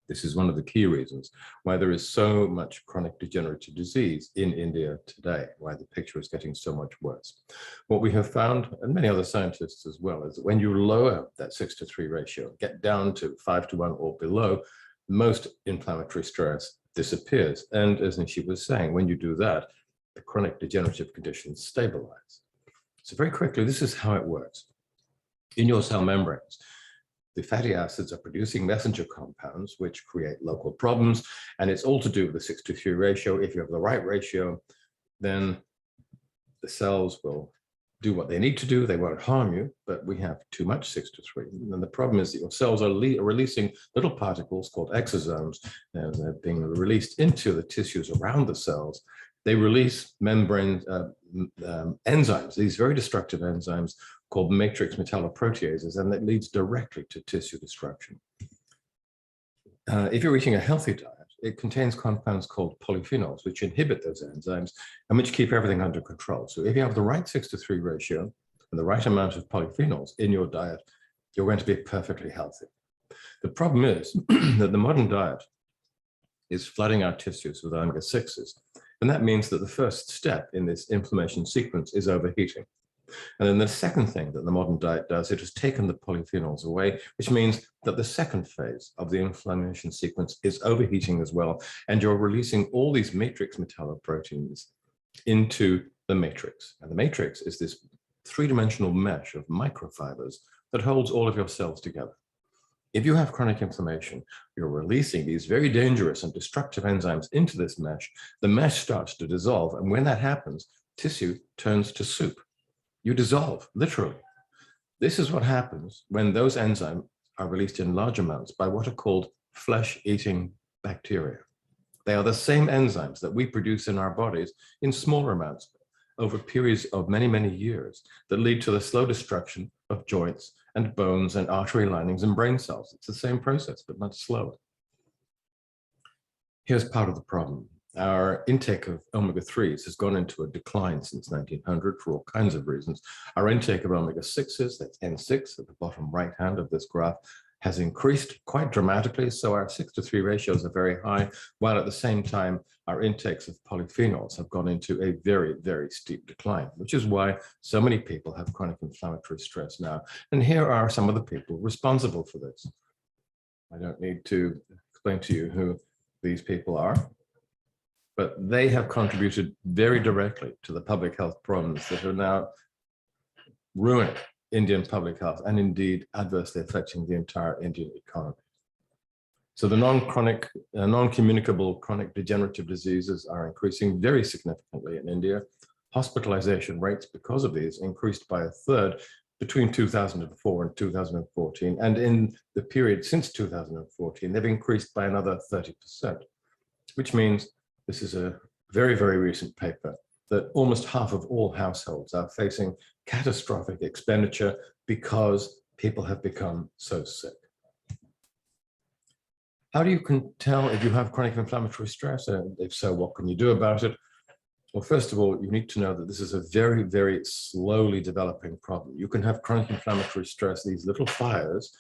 [SPEAKER 2] This is one of the key reasons why there is so much chronic degenerative disease in India today, why the picture is getting so much worse. What we have found, and many other scientists as well, is that when you lower that 6-to-3 ratio, get down to 5-to-1 or below, most inflammatory stress disappears. And as Nishi was saying, when you do that, the chronic degenerative conditions stabilize. So very quickly, this is how it works. In your cell membranes, the fatty acids are producing messenger compounds which create local problems, and it's all to do with the 6:3 ratio. If you have the right ratio, then the cells will do what they need to do. They won't harm you, but we have too much 6:3. And the problem is that your cells are releasing little particles called exosomes, and they're being released into the tissues around the cells. They release membrane enzymes, these very destructive enzymes called matrix metalloproteases, and that leads directly to tissue destruction. If you're eating a healthy diet, it contains compounds called polyphenols, which inhibit those enzymes and which keep everything under control. So if you have the right 6:3 ratio and the right amount of polyphenols in your diet, you're going to be perfectly healthy. The problem is that the modern diet is flooding our tissues with omega-6s. And that means that the first step in this inflammation sequence is overheating. And then the second thing that the modern diet does, it has taken the polyphenols away, which means that the second phase of the inflammation sequence is overheating as well. And you're releasing all these matrix metalloproteins into the matrix. And the matrix is this three-dimensional mesh of microfibers that holds all of your cells together. If you have chronic inflammation, you're releasing these very dangerous and destructive enzymes into this mesh. The mesh starts to dissolve. And when that happens, tissue turns to soup. You dissolve, literally. This is what happens when those enzymes are released in large amounts by what are called flesh-eating bacteria. They are the same enzymes that we produce in our bodies in smaller amounts over periods of many, many years that lead to the slow destruction of joints and bones and artery linings and brain cells. It's the same process, but much slower. Here's part of the problem. Our intake of omega-3s has gone into a decline since 1900 for all kinds of reasons. Our intake of omega-6s, that's N6 at the bottom right hand of this graph, has increased quite dramatically. So our 6:3 ratios are very high, while at the same time, our intakes of polyphenols have gone into a very, very steep decline, which is why so many people have chronic inflammatory stress now. And here are some of the people responsible for this. I don't need to explain to you who these people are, but they have contributed very directly to the public health problems that are now ruining Indian public health and indeed adversely affecting the entire Indian economy. So the non-communicable chronic degenerative diseases are increasing very significantly in India. Hospitalization rates because of these increased by a third between 2004 and 2014. And in the period since 2014, they've increased by another 30%, which means this is a very, very recent paper that almost half of all households are facing catastrophic expenditure because people have become so sick. How do you tell if you have chronic inflammatory stress? And if so, what can you do about it? Well, first of all, you need to know that this is a very, very slowly developing problem. You can have chronic inflammatory stress, these little fires,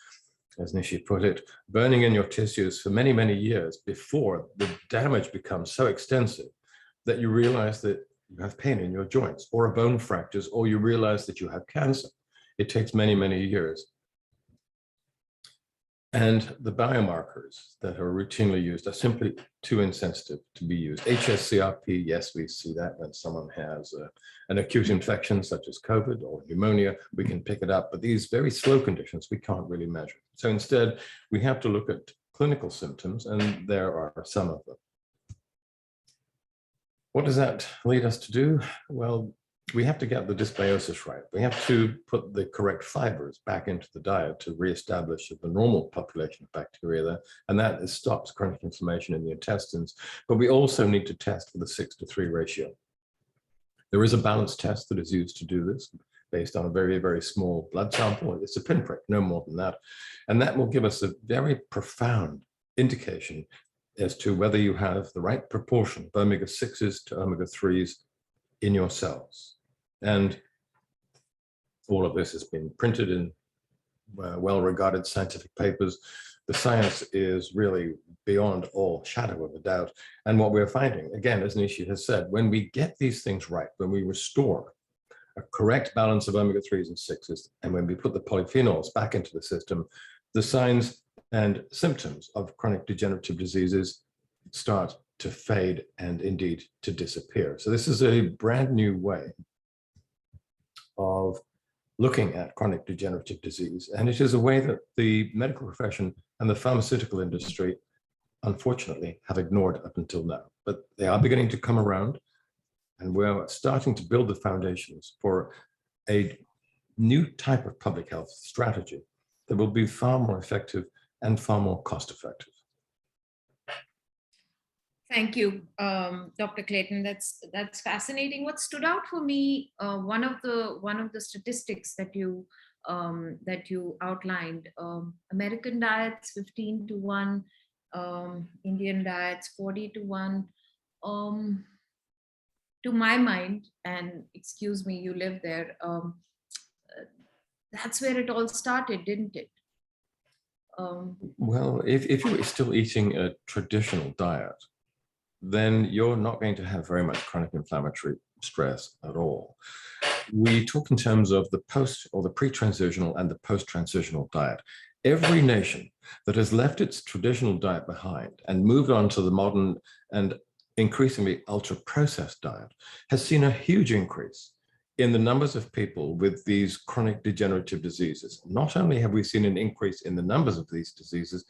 [SPEAKER 2] as Nishi put it, burning in your tissues for many, many years before the damage becomes so extensive that you realize that you have pain in your joints or a bone fractures, or you realize that you have cancer. It takes many, many years. And the biomarkers that are routinely used are simply too insensitive to be used. HSCRP, yes, we see that when someone has an acute infection such as COVID or pneumonia, we can pick it up, but these very slow conditions we can't really measure. So instead, we have to look at clinical symptoms, and there are some of them. What does that lead us to do? Well, we have to get the dysbiosis right. We have to put the correct fibers back into the diet to reestablish the normal population of bacteria there, and that stops chronic inflammation in the intestines. But we also need to test for the 6:3 ratio. There is a balanced test that is used to do this based on a very, very small blood sample. It's a pinprick, no more than that. And that will give us a very profound indication as to whether you have the right proportion of omega-6s to omega-3s in your cells. And all of this has been printed in well-regarded scientific papers. The science is really beyond all shadow of a doubt. And what we're finding, again, as Nishi has said, when we get these things right, when we restore a correct balance of omega-3s and 6s, and when we put the polyphenols back into the system, the signs and symptoms of chronic degenerative diseases start to fade and indeed to disappear. So this is a brand new way of looking at chronic degenerative disease. And it is a way that the medical profession and the pharmaceutical industry, unfortunately, have ignored up until now. But they are beginning to come around, and we're starting to build the foundations for a new type of public health strategy that will be far more effective and far more cost effective.
[SPEAKER 3] Thank you, Dr. Clayton. That's fascinating. What stood out for me, one of the statistics that you outlined, American diets 15-1, Indian diets 40-1. To my mind, and excuse me, you live there. That's where it all started, didn't it?
[SPEAKER 2] Well, if you're still eating a traditional diet, then you're not going to have very much chronic inflammatory stress at all. We talk in terms of the post or the pre-transitional and the post-transitional diet. Every nation that has left its traditional diet behind and moved on to the modern and increasingly ultra-processed diet has seen a huge increase in the numbers of people with these chronic degenerative diseases. Not only have we seen an increase in the numbers of these diseases,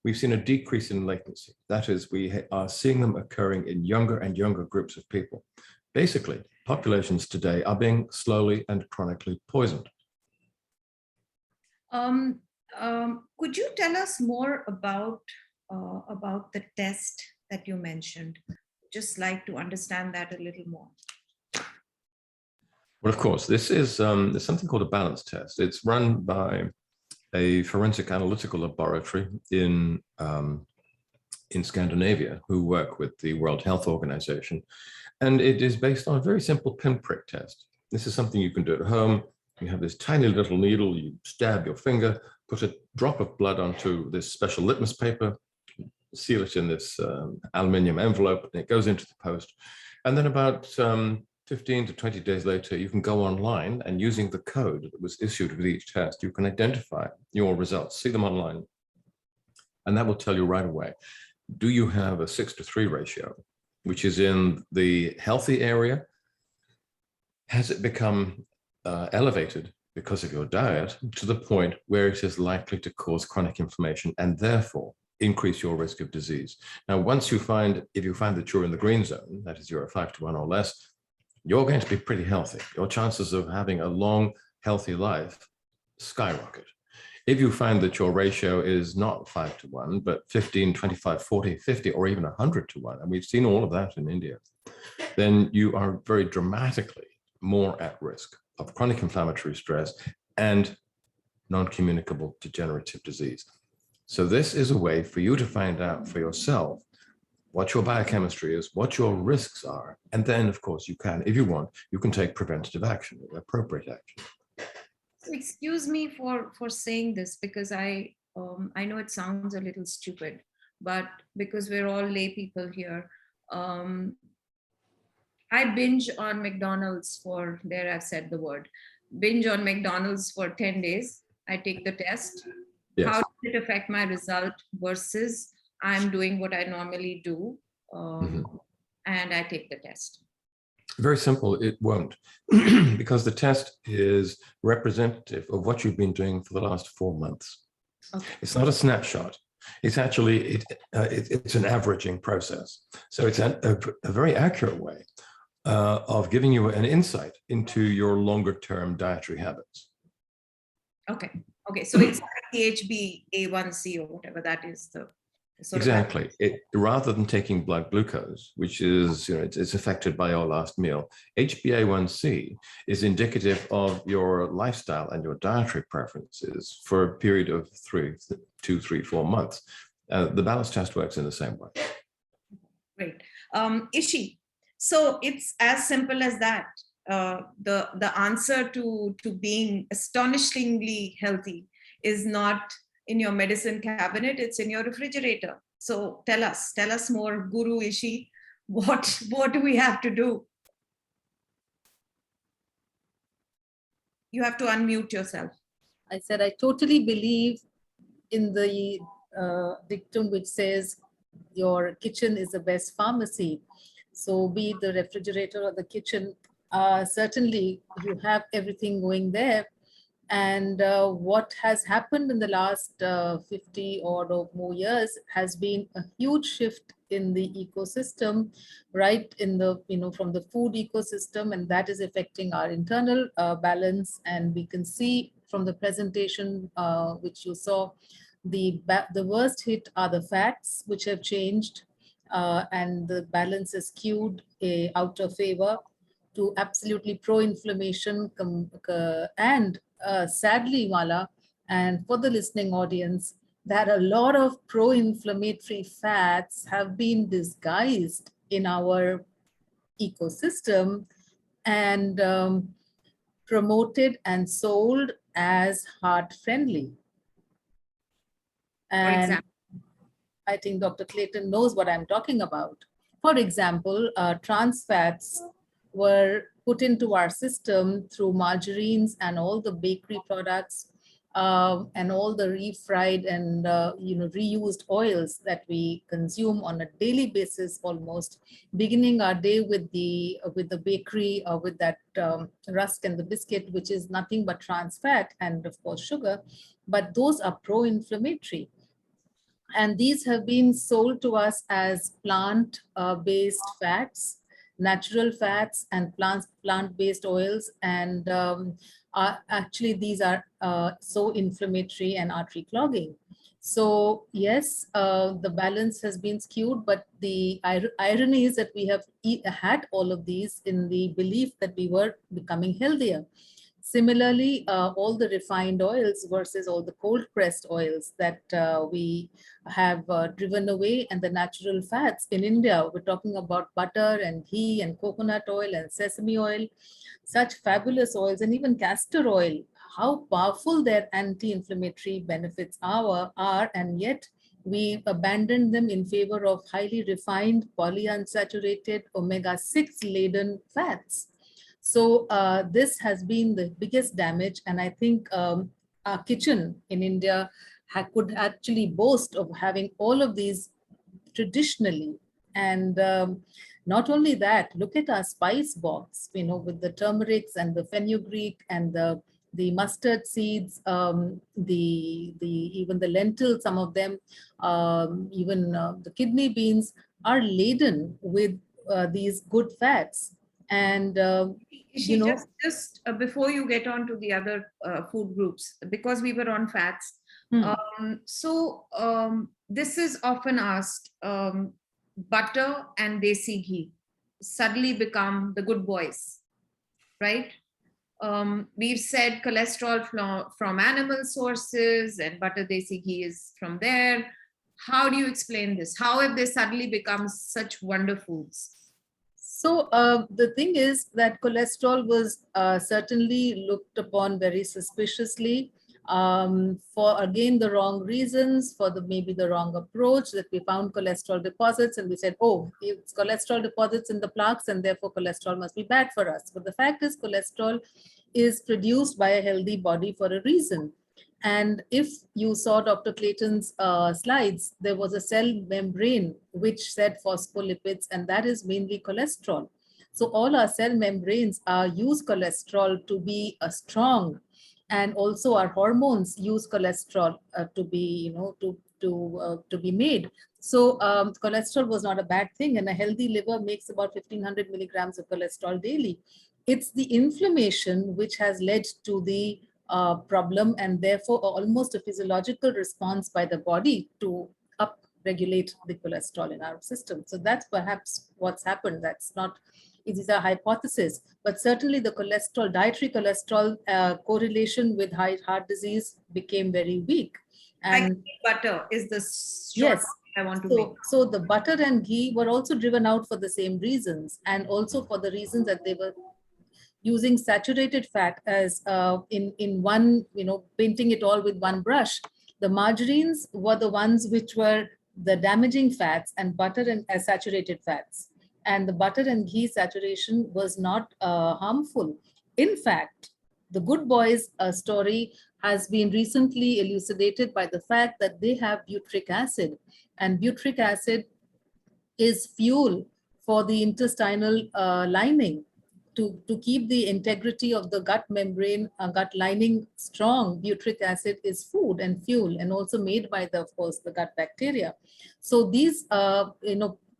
[SPEAKER 2] we've seen a decrease in latency. That is, we are seeing them occurring in younger and younger groups of people. Basically, populations today are being slowly and chronically poisoned.
[SPEAKER 3] Could you tell us more about the test that you mentioned? Just like to understand that a little more.
[SPEAKER 2] Well, of course, this is there's something called a balance test. It's run by a forensic analytical laboratory in Scandinavia who work with the World Health Organization. And it is based on a very simple pinprick test. This is something you can do at home. You have this tiny little needle, you stab your finger, put a drop of blood onto this special litmus paper, seal it in this aluminium envelope, and it goes into the post. And then about 15 to 20 days later, you can go online, and using the code that was issued with each test, you can identify your results, see them online. And that will tell you right away, do you have a 6-to-3 ratio, which is in the healthy area? Has it become elevated because of your diet to the point where it is likely to cause chronic inflammation and therefore increase your risk of disease? Now, once you find, if you find that you're in the green zone, that is, you're a 5-to-1 or less, you're going to be pretty healthy. Your chances of having a long, healthy life skyrocket. If you find that your ratio is not 5-to-1, but 15, 25, 40, 50, or even 100-to-1, and we've seen all of that in India, then you are very dramatically more at risk of chronic inflammatory stress and non-communicable degenerative disease. So this is a way for you to find out for yourself what your biochemistry is, what your risks are, and then, of course, you can, if you want, you can take preventative action, appropriate action.
[SPEAKER 3] So excuse me for saying this, because I know it sounds a little stupid, but because we're all lay people here, I binge on McDonald's for, there I've said the word, binge on McDonald's for 10 days. I take the test.
[SPEAKER 2] Yes.
[SPEAKER 3] How does it affect my result versus I'm doing what I normally do and I take the test?
[SPEAKER 2] Very simple, it won't, because the test is representative of what you've been doing for the last 4 months.
[SPEAKER 3] Okay.
[SPEAKER 2] It's not a snapshot. It's actually, it's an averaging process. So it's a very accurate way of giving you an insight into your longer term dietary habits.
[SPEAKER 3] Okay. Okay. So it's like the HbA1c or whatever that is. The sort
[SPEAKER 2] Exactly. Rather than taking blood glucose, which is, it's affected by your last meal, HbA1c is indicative of your lifestyle and your dietary preferences for a period of 2, 3, 4 months. The balance test works in the same way.
[SPEAKER 3] Great. Ishi, so it's as simple as that. The answer to being astonishingly healthy is not in your medicine cabinet, it's in your refrigerator. So tell us more, Guru Ishi, what do we have to do? You have to unmute yourself.
[SPEAKER 4] I said, I totally believe in the dictum which says, your kitchen is the best pharmacy. So be it the refrigerator or the kitchen, certainly you have everything going there. And what has happened in the last 50 or more years has been a huge shift in the ecosystem, right in the, from the food ecosystem, and that is affecting our internal balance. And we can see from the presentation which you saw, the worst hit are the fats, which have changed, and the balance is skewed out of favor to absolutely pro-inflammation. And sadly, Mala, and for the listening audience, that a lot of pro-inflammatory fats have been disguised in our ecosystem and promoted and sold as heart-friendly.
[SPEAKER 3] For
[SPEAKER 4] And
[SPEAKER 3] example,
[SPEAKER 4] I think Dr. Clayton knows what I'm talking about. For example, trans fats were put into our system through margarines and all the bakery products and all the refried and reused oils that we consume on a daily basis, almost beginning our day with the bakery with that rusk and the biscuit, which is nothing but trans fat and of course sugar, but those are pro-inflammatory. And these have been sold to us as plant-based fats, natural fats, and plant-based oils. And actually, these are so inflammatory and artery clogging. So yes, the balance has been skewed, but the irony is that we have had all of these in the belief that we were becoming healthier. Similarly, all the refined oils versus all the cold pressed oils that we have driven away, and the natural fats in India, we're talking about butter and ghee and coconut oil and sesame oil, such fabulous oils, and even castor oil, how powerful their anti-inflammatory benefits are, and yet we abandoned them in favor of highly refined polyunsaturated omega-6 laden fats. So this has been the biggest damage, and I think our kitchen in India could actually boast of having all of these traditionally. And not only that, look at our spice box, with the turmerics and the fenugreek and the mustard seeds, even the lentils, some of them, even the kidney beans are laden with these good fats. And
[SPEAKER 3] just before you get on to the other food groups, because we were on fats, this is often asked, butter and desi ghee suddenly become the good boys, right? We've said cholesterol from animal sources and butter desi ghee is from there. How do you explain this? How have they suddenly become such wonder foods?
[SPEAKER 4] So the thing is that cholesterol was certainly looked upon very suspiciously for, again, the wrong reasons, for maybe the wrong approach, that we found cholesterol deposits and we said, oh, it's cholesterol deposits in the plaques and therefore cholesterol must be bad for us. But the fact is, cholesterol is produced by a healthy body for a reason. And if you saw Dr. Clayton's slides, there was a cell membrane which said phospholipids, and that is mainly cholesterol. So all our cell membranes use cholesterol to be strong, and also our hormones use cholesterol to be, to be made. So cholesterol was not a bad thing, and a healthy liver makes about 1500 milligrams of cholesterol daily. It's the inflammation which has led to the problem, and therefore almost a physiological response by the body to up-regulate the cholesterol in our system. So that's perhaps what's happened. That's not, it is a hypothesis, but certainly the cholesterol, dietary cholesterol correlation with heart disease became very weak. And
[SPEAKER 3] butter is the short I want to make.
[SPEAKER 4] So the butter and ghee were also driven out for the same reasons, and also for the reasons that they were using saturated fat as in one, painting it all with one brush. The margarines were the ones which were the damaging fats, and butter and saturated fats. And the butter and ghee saturation was not harmful. In fact, The Good Boys story has been recently elucidated by the fact that they have butyric acid, and butyric acid is fuel for the intestinal lining. To keep the integrity of the gut membrane, gut lining strong, butyric acid is food and fuel, and also made by the, of course, the gut bacteria. So these,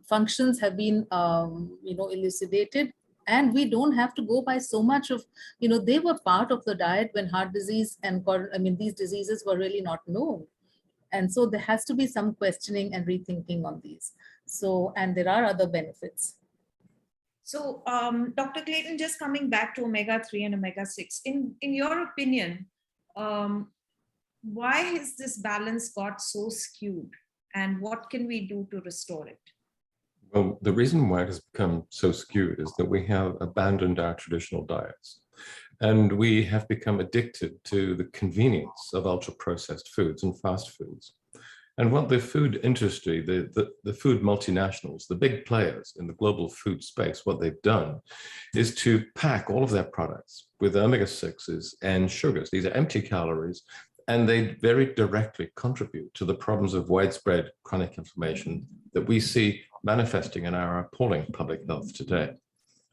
[SPEAKER 4] functions have been, elucidated, and we don't have to go by so much of, they were part of the diet when heart disease and, these diseases were really not known. And so there has to be some questioning and rethinking on these. So, and there are other benefits.
[SPEAKER 3] So, Dr. Clayton, just coming back to omega-3 and omega-6, in your opinion, why has this balance got so skewed, and what can we do to restore it?
[SPEAKER 2] Well, the reason why it has become so skewed is that we have abandoned our traditional diets, and we have become addicted to the convenience of ultra-processed foods and fast foods. And what the food industry, the food multinationals, the big players in the global food space, what they've done is to pack all of their products with omega-6s and sugars. These are empty calories, and they very directly contribute to the problems of widespread chronic inflammation that we see manifesting in our appalling public health today.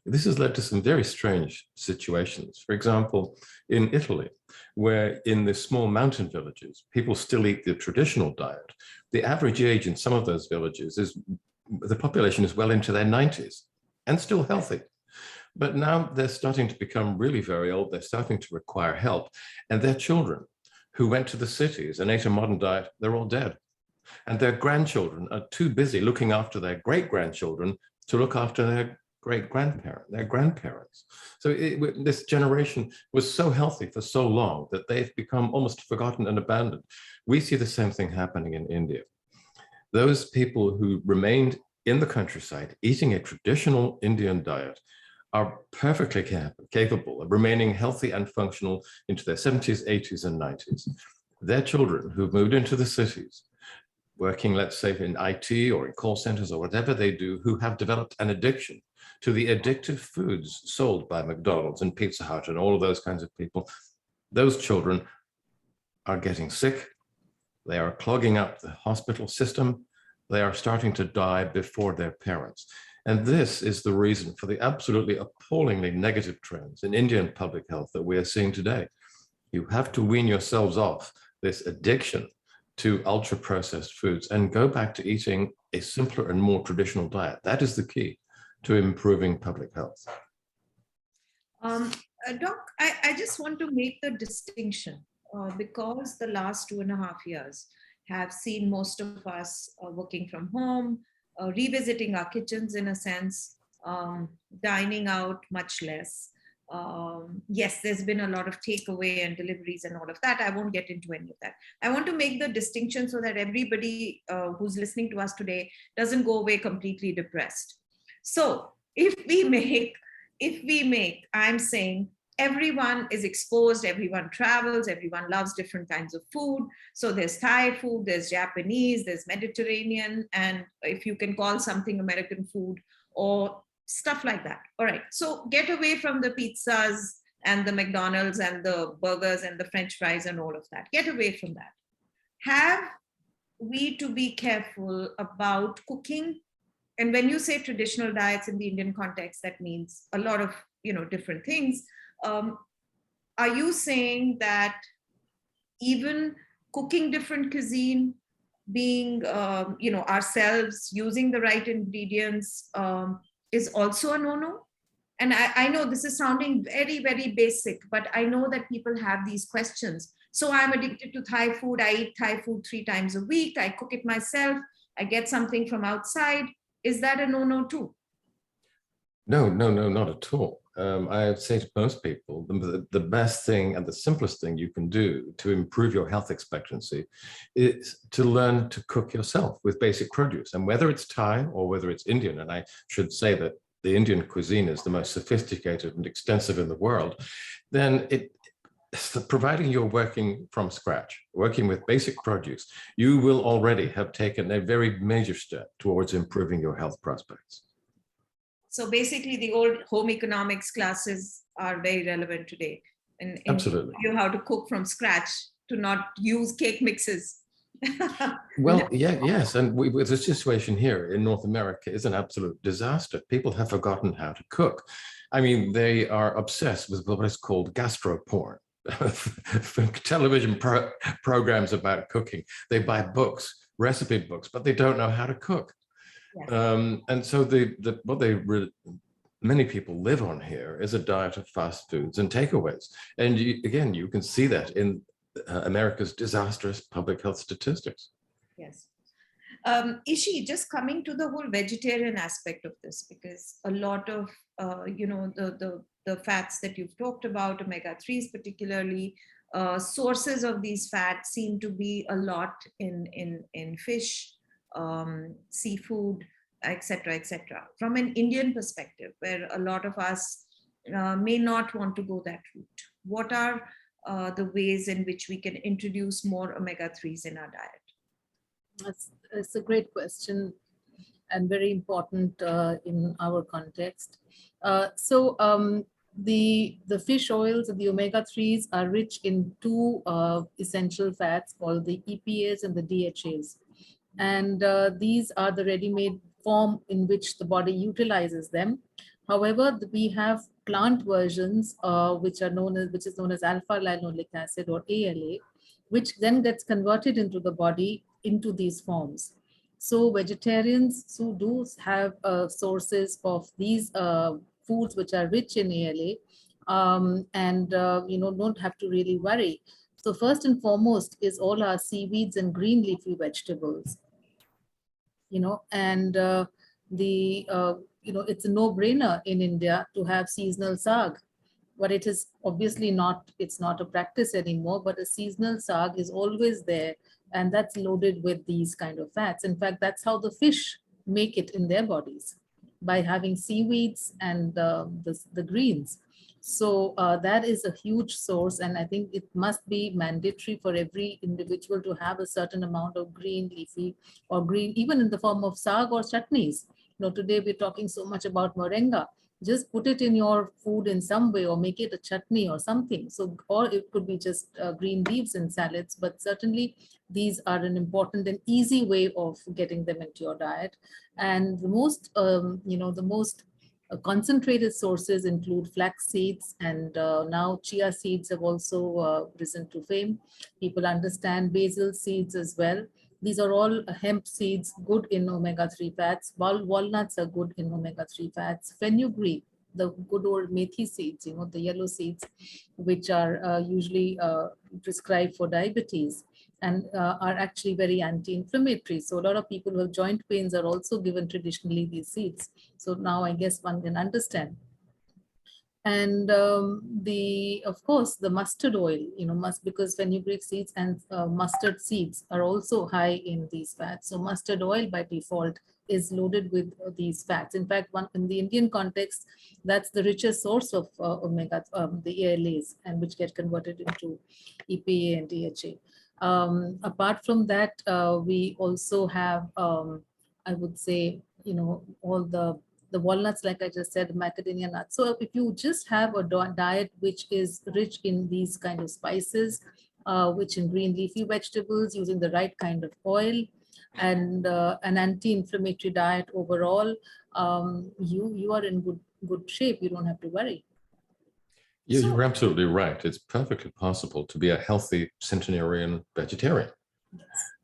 [SPEAKER 2] This has led to some very strange situations. For example, in Italy, where in the small mountain villages, people still eat the traditional diet. The average age in some of those villages is, the population is well into their 90s and still healthy. But now they're starting to become really very old. They're starting to require help. And their children who went to the cities and ate a modern diet, they're all dead. And their grandchildren are too busy looking after their great-grandchildren to look after their grandparents. So this generation was so healthy for so long that they've become almost forgotten and abandoned. We see the same thing happening in India. Those people who remained in the countryside eating a traditional Indian diet are perfectly capable of remaining healthy and functional into their 70s, 80s, and 90s. Their children who've moved into the cities, working, let's say, in IT or in call centers or whatever they do, who have developed an addiction to the addictive foods sold by McDonald's and Pizza Hut and all of those kinds of people, those children are getting sick. They are clogging up the hospital system. They are starting to die before their parents. And this is the reason for the absolutely appallingly negative trends in Indian public health that we are seeing today. You have to wean yourselves off this addiction to ultra-processed foods and go back to eating a simpler and more traditional diet. That is the key to improving public health.
[SPEAKER 3] Doc, I just want to make the distinction because the last 2.5 years have seen most of us working from home, revisiting our kitchens in a sense, dining out much less. Yes, there's been a lot of takeaway and deliveries and all of that. I won't get into any of that. I want to make the distinction so that everybody who's listening to us today doesn't go away completely depressed. So if we make, I'm saying everyone is exposed, everyone travels, everyone loves different kinds of food. So there's Thai food, there's Japanese, there's Mediterranean, and if you can call something American food or stuff like that. All right, so get away from the pizzas and the McDonald's and the burgers and the French fries and all of that. Get away from that. Have we to be careful about cooking? And when you say traditional diets in the Indian context, that means a lot of different things. Are you saying that even cooking different cuisine, being ourselves, using the right ingredients, is also a no-no? And I know this is sounding very, very basic, but I know that people have these questions. So I'm addicted to Thai food. I eat Thai food 3 times a week. I cook it myself. I get something from outside. Is that a no-no too?
[SPEAKER 2] No, not at all. I would say to most people, the best thing and the simplest thing you can do to improve your health expectancy is to learn to cook yourself with basic produce. And whether it's Thai or whether it's Indian, and I should say that the Indian cuisine is the most sophisticated and extensive in the world, then providing you're working from scratch, working with basic produce, you will already have taken a very major step towards improving your health prospects.
[SPEAKER 3] So basically the old home economics classes are very relevant today. and
[SPEAKER 2] Absolutely.
[SPEAKER 3] you how to cook from scratch, to not use cake mixes.
[SPEAKER 2] Well, yeah, yes. And the situation here in North America is an absolute disaster. People have forgotten how to cook. I mean, they are obsessed with what is called gastro porn. Television programs about cooking. They buy books, recipe books, but they don't know how to cook.
[SPEAKER 3] Yes.
[SPEAKER 2] And so many people live on here is a diet of fast foods and takeaways. And again, you can see that in America's disastrous public health statistics.
[SPEAKER 3] Yes. Ishi, just coming to the whole vegetarian aspect of this, because a lot of the fats that you've talked about, omega-3s particularly, sources of these fats seem to be a lot in fish, seafood, etc., etc. From an Indian perspective, where a lot of us may not want to go that route, what are the ways in which we can introduce more omega-3s in our diet?
[SPEAKER 4] That's a great question and very important in our context. The fish oils and the omega-3s are rich in two essential fats called the EPAs and the DHAs. And these are the ready-made form in which the body utilizes them. However, we have plant versions which is known as alpha linolenic acid, or ALA, which then gets converted into the body into these forms. So vegetarians who do have sources of these foods which are rich in ALA, don't have to really worry. So first and foremost is all our seaweeds and green leafy vegetables. It's a no-brainer in India to have seasonal saag, but it is obviously not, it's not a practice anymore, but a seasonal saag is always there, and that's loaded with these kind of fats. In fact, that's how the fish make it in their bodies, by having seaweeds and the greens. So that is a huge source, and I think it must be mandatory for every individual to have a certain amount of green leafy or green, even in the form of saag or chutneys. Today we're talking so much about moringa. Just put it in your food in some way, or make it a chutney or something. So, or it could be just green leaves in salads, but certainly these are an important and easy way of getting them into your diet. And the most, concentrated sources include flax seeds, and now chia seeds have also risen to fame. People understand basil seeds as well. These are all hemp seeds, good in omega-3 fats. Walnuts are good in omega-3 fats. Fenugreek, the good old methi seeds, the yellow seeds, which are usually prescribed for diabetes and are actually very anti-inflammatory. So a lot of people who have joint pains are also given traditionally these seeds. So now I guess one can understand. And of course, the mustard oil, because fenugreek seeds and mustard seeds are also high in these fats. So mustard oil by default is loaded with these fats. In fact, in the Indian context, that's the richest source of omega, the ALAs, and which get converted into EPA and DHA. Apart from that, we also have, I would say, all the walnuts, like I just said, macadamia nuts. So if you just have a diet which is rich in these kind of spices, which in green leafy vegetables, using the right kind of oil, and an anti-inflammatory diet overall, you are in good shape. You don't have to worry.
[SPEAKER 2] Yeah, you're absolutely right. It's perfectly possible to be a healthy centenarian vegetarian.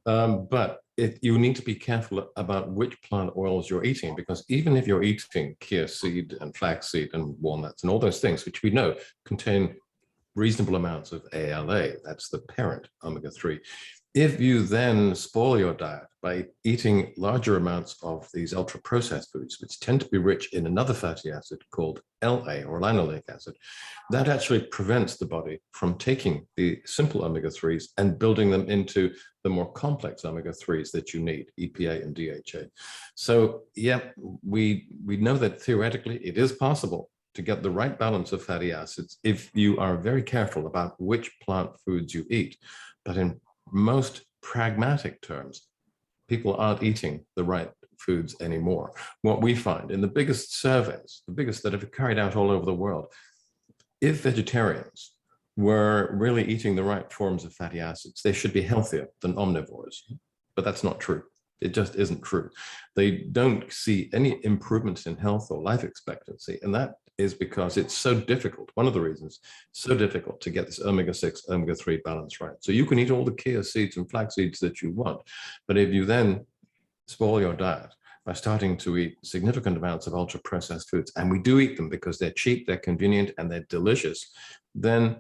[SPEAKER 2] But you need to be careful about which plant oils you're eating, because even if you're eating chia seed and flaxseed and walnuts and all those things, which we know contain reasonable amounts of ALA, that's the parent omega-3, if you then spoil your diet by eating larger amounts of these ultra-processed foods, which tend to be rich in another fatty acid called LA, or linoleic acid, that actually prevents the body from taking the simple omega-3s and building them into the more complex omega-3s that you need, EPA and DHA. So yeah, we know that theoretically it is possible to get the right balance of fatty acids if you are very careful about which plant foods you eat. But in most pragmatic terms, people aren't eating the right foods anymore. What we find in the biggest surveys, the biggest that have carried out all over the world, if vegetarians were really eating the right forms of fatty acids, they should be healthier than omnivores. But that's not true. It just isn't true. They don't see any improvements in health or life expectancy. And that is because it's so difficult. One of the reasons, so difficult to get this omega-6, omega-3 balance right. So you can eat all the chia seeds and flax seeds that you want. But if you then spoil your diet by starting to eat significant amounts of ultra-processed foods, and we do eat them because they're cheap, they're convenient, and they're delicious, then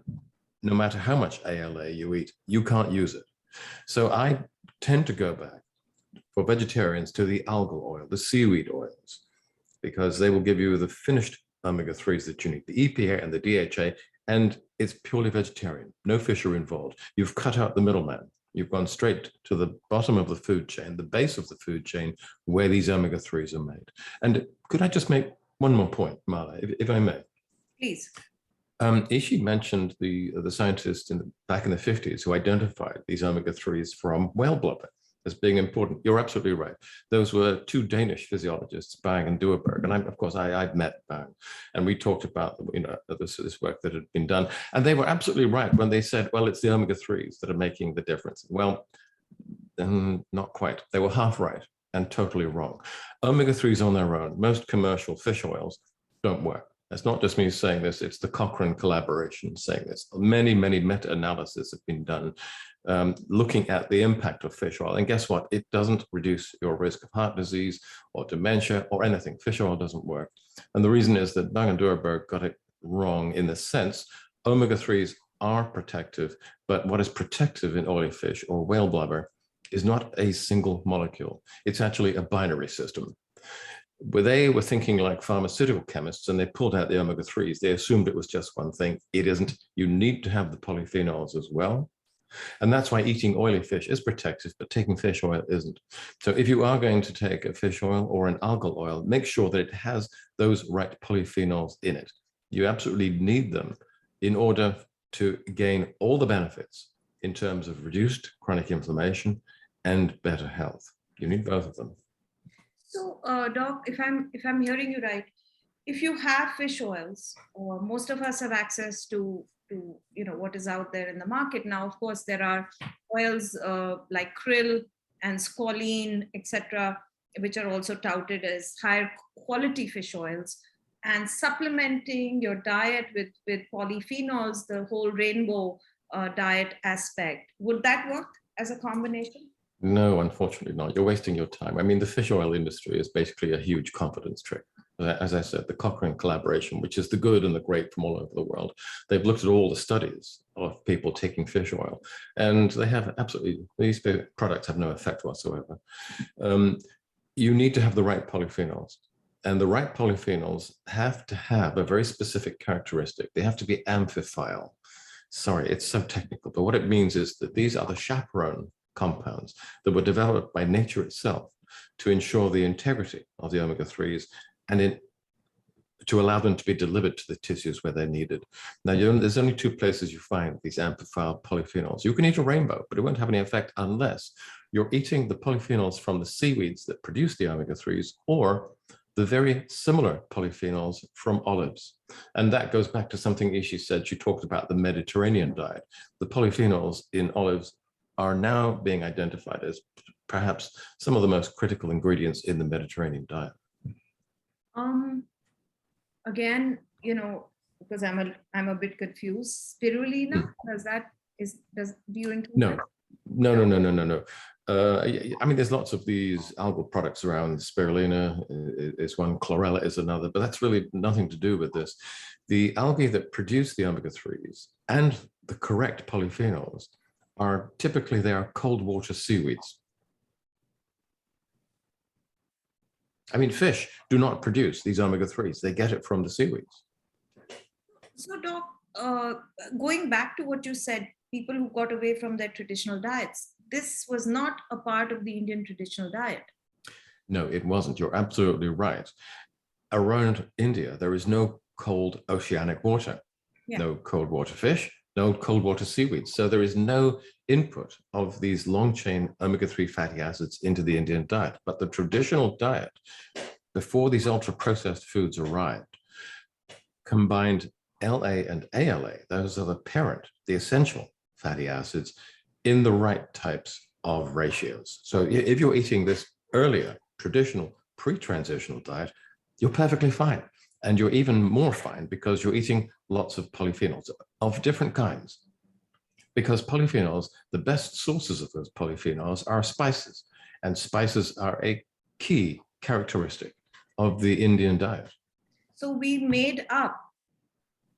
[SPEAKER 2] no matter how much ALA you eat, you can't use it. So I tend to go back for vegetarians to the algal oil, the seaweed oils, because they will give you the finished omega-3s that you need, the EPA and the DHA, and it's purely vegetarian. No fish are involved. You've cut out the middleman. You've gone straight to the bottom of the food chain, the base of the food chain, where these omega-3s are made. And could I just make one more point, Mala, if I may?
[SPEAKER 3] Please.
[SPEAKER 2] Ishii mentioned the scientists back in the 50s who identified these omega-3s from whale blubber as being important. You're absolutely right. Those were two Danish physiologists, Bang and Duerberg. And of course, I'd met Bang, and we talked about this work that had been done. And they were absolutely right when they said, well, it's the omega-3s that are making the difference. Well, not quite. They were half right and totally wrong. Omega-3s on their own, most commercial fish oils don't work. It's not just me saying this, it's the Cochrane collaboration saying this. Many, many meta-analyses have been done looking at the impact of fish oil. And guess what? It doesn't reduce your risk of heart disease or dementia or anything. Fish oil doesn't work. And the reason is that Bang and Duerberg got it wrong in the sense, omega-3s are protective, but what is protective in oily fish or whale blubber is not a single molecule. It's actually a binary system. Where they were thinking like pharmaceutical chemists and they pulled out the omega-3s, they assumed it was just one thing. It isn't. You need to have the polyphenols as well. And that's why eating oily fish is protective, but taking fish oil isn't. So if you are going to take a fish oil or an algal oil, make sure that it has those right polyphenols in it. You absolutely need them in order to gain all the benefits in terms of reduced chronic inflammation and better health. You need both of them.
[SPEAKER 3] So, Doc, if I'm hearing you right, if you have fish oils, or most of us have access to what is out there in the market now. Of course, there are oils like krill and squalene, etc., which are also touted as higher quality fish oils. And supplementing your diet with polyphenols, the whole rainbow diet aspect, would that work as a combination?
[SPEAKER 2] No, unfortunately not. You're wasting your time. I mean, the fish oil industry is basically a huge confidence trick. As I said, the Cochrane collaboration, which is the good and the great from all over the world, they've looked at all the studies of people taking fish oil, and they have absolutely, these products have no effect whatsoever. You need to have the right polyphenols, and the right polyphenols have to have a very specific characteristic. They have to be amphiphile. Sorry, it's so technical, but what it means is that these are the chaperone compounds that were developed by nature itself to ensure the integrity of the omega-3s and to allow them to be delivered to the tissues where they're needed. Now, there's only two places you find these amphiphile polyphenols. You can eat a rainbow, but it won't have any effect unless you're eating the polyphenols from the seaweeds that produce the omega-3s or the very similar polyphenols from olives. And that goes back to something Ishii said. She talked about the Mediterranean diet. The polyphenols in olives are now being identified as perhaps some of the most critical ingredients in the Mediterranean diet.
[SPEAKER 3] Again, because I'm a bit confused. Spirulina, do you include
[SPEAKER 2] No.
[SPEAKER 3] that?
[SPEAKER 2] No. I mean, there's lots of these algal products around. Spirulina is one, chlorella is another, but that's really nothing to do with this. The algae that produce the omega-3s and the correct polyphenols are typically, they are cold water seaweeds. I mean, fish do not produce these omega-3s. They get it from the seaweeds.
[SPEAKER 3] So, Doc, going back to what you said, people who got away from their traditional diets, this was not a part of the Indian traditional diet.
[SPEAKER 2] No, it wasn't. You're absolutely right. Around India, there is no cold oceanic water, no cold water fish, no cold water seaweeds. So there is no input of these long chain omega-3 fatty acids into the Indian diet. But the traditional diet, before these ultra processed foods arrived, combined LA and ALA, those are the parent, the essential fatty acids in the right types of ratios. So if you're eating this earlier, traditional, pre-transitional diet, you're perfectly fine. And you're even more fine because you're eating lots of polyphenols of different kinds. Because polyphenols, the best sources of those polyphenols are spices, and spices are a key characteristic of the Indian diet.
[SPEAKER 3] So we made up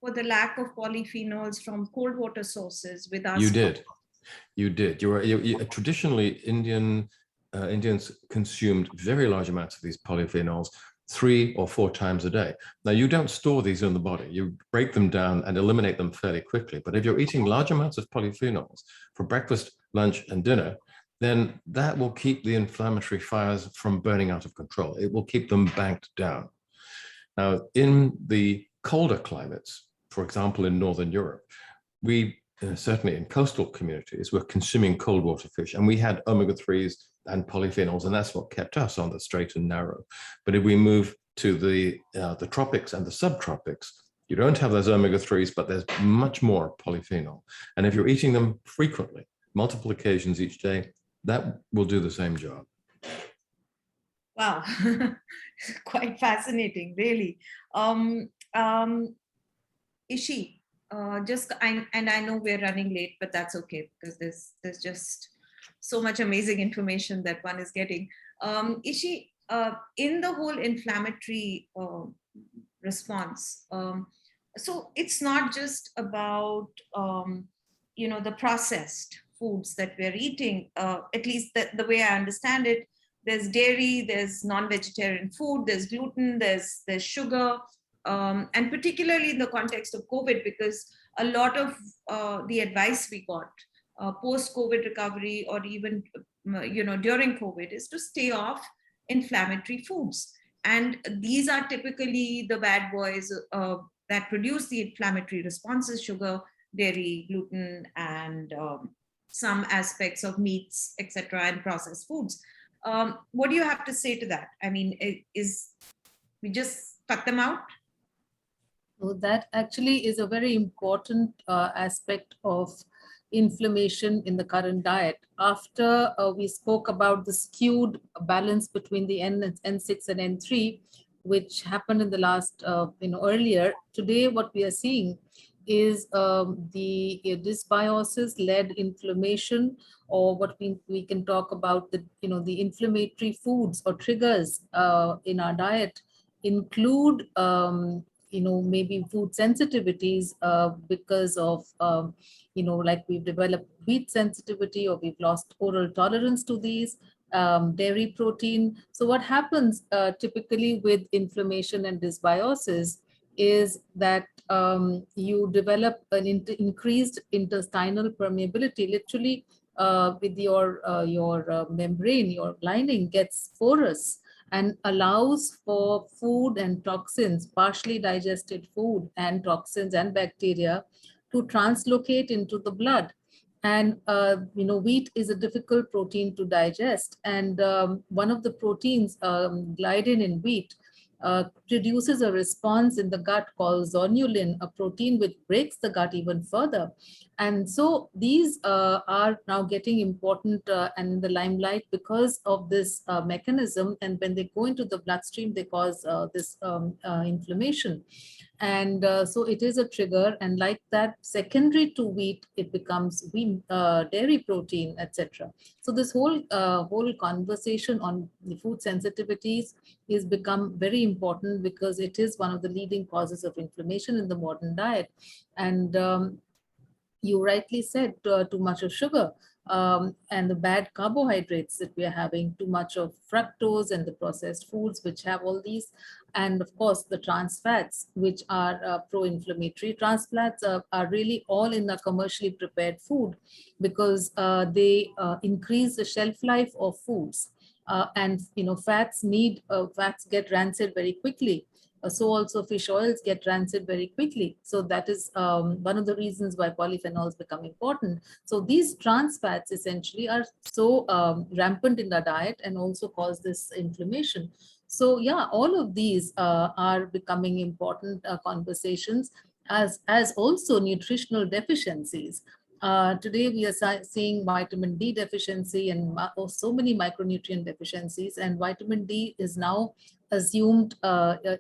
[SPEAKER 3] for the lack of polyphenols from cold water sources with our
[SPEAKER 2] You did. You did. Traditionally, Indians consumed very large amounts of these polyphenols 3 or 4 times a day. Now, you don't store these in the body. You break them down and eliminate them fairly quickly. But if you're eating large amounts of polyphenols for breakfast, lunch, and dinner, then that will keep the inflammatory fires from burning out of control. It will keep them banked down. Now, in the colder climates, for example, in Northern Europe, we certainly in coastal communities, we're consuming cold water fish, and we had omega-3s and polyphenols, and that's what kept us on the straight and narrow. But if we move to the tropics and the subtropics, you don't have those omega-3s, but there's much more polyphenol. And if you're eating them frequently, multiple occasions each day, that will do the same job.
[SPEAKER 3] Wow, quite fascinating, really. Ishi, and I know we're running late, but that's okay because there's just so much amazing information that one is getting. Ishi, in the whole inflammatory response, so it's not just about the processed foods that we're eating. At least the way I understand it, there's dairy, there's non-vegetarian food, there's gluten, there's sugar. And particularly in the context of COVID, because a lot of the advice we got post-COVID recovery or even during COVID is to stay off inflammatory foods. And these are typically the bad boys that produce the inflammatory responses: sugar, dairy, gluten, and some aspects of meats, etc., and processed foods. What do you have to say to that? I mean, we just cut them out?
[SPEAKER 4] So that actually is a very important aspect of inflammation in the current diet. After we spoke about the skewed balance between the N6 and N3, which happened in the last, earlier, today what we are seeing is the dysbiosis-led inflammation, or what we can talk about the inflammatory foods or triggers in our diet include maybe food sensitivities because of like we've developed wheat sensitivity, or we've lost oral tolerance to these, dairy protein. So what happens typically with inflammation and dysbiosis is that you develop an increased intestinal permeability. Literally, with your membrane, your lining gets porous and allows for food and toxins, partially digested food and toxins and bacteria, to translocate into the blood. And wheat is a difficult protein to digest, and one of the proteins, gliadin in wheat, produces a response in the gut called zonulin, a protein which breaks the gut even further. And so these are now getting important and in the limelight because of this mechanism. And when they go into the bloodstream, they cause this inflammation. And so it is a trigger. And like that, secondary to wheat, it becomes dairy protein, etc. So this whole conversation on the food sensitivities is become very important because it is one of the leading causes of inflammation in the modern diet. And you rightly said too much of sugar and the bad carbohydrates that we are having, too much of fructose and the processed foods which have all these, and of course the trans fats which are pro-inflammatory. Trans fats are really all in a commercially prepared food because they increase the shelf life of foods. And fats get rancid very quickly. So also fish oils get rancid very quickly. So that is one of the reasons why polyphenols become important. So these trans fats essentially are so rampant in the diet and also cause this inflammation. So yeah, all of these are becoming important conversations. as also nutritional deficiencies. Today we are seeing vitamin D deficiency and so many micronutrient deficiencies, and vitamin D is now assumed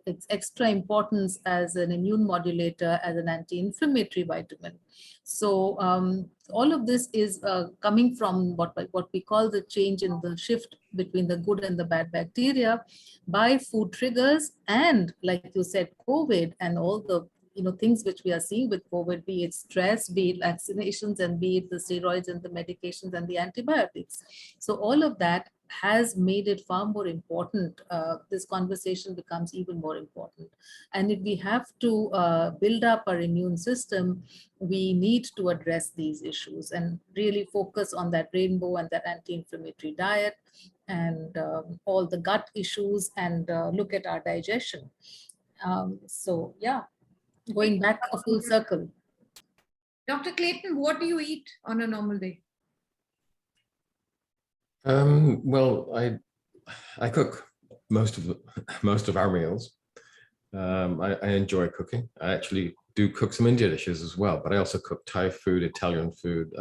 [SPEAKER 4] its extra importance as an immune modulator, as an anti-inflammatory vitamin. So all of this is coming from what we call the change in the shift between the good and the bad bacteria by food triggers, and like you said, COVID and all the things which we are seeing with COVID, be it stress, be it vaccinations, and be it the steroids and the medications and the antibiotics. So all of that has made it far more important. This conversation becomes even more important. And if we have to build up our immune system, we need to address these issues and really focus on that rainbow and that anti-inflammatory diet and all the gut issues, and look at our digestion. So yeah, going back a full circle.
[SPEAKER 3] Dr. Clayton, what do you eat on a normal day?
[SPEAKER 2] Well, I cook most of our meals. I enjoy cooking. I actually do cook some Indian dishes as well, but I also cook Thai food, Italian food.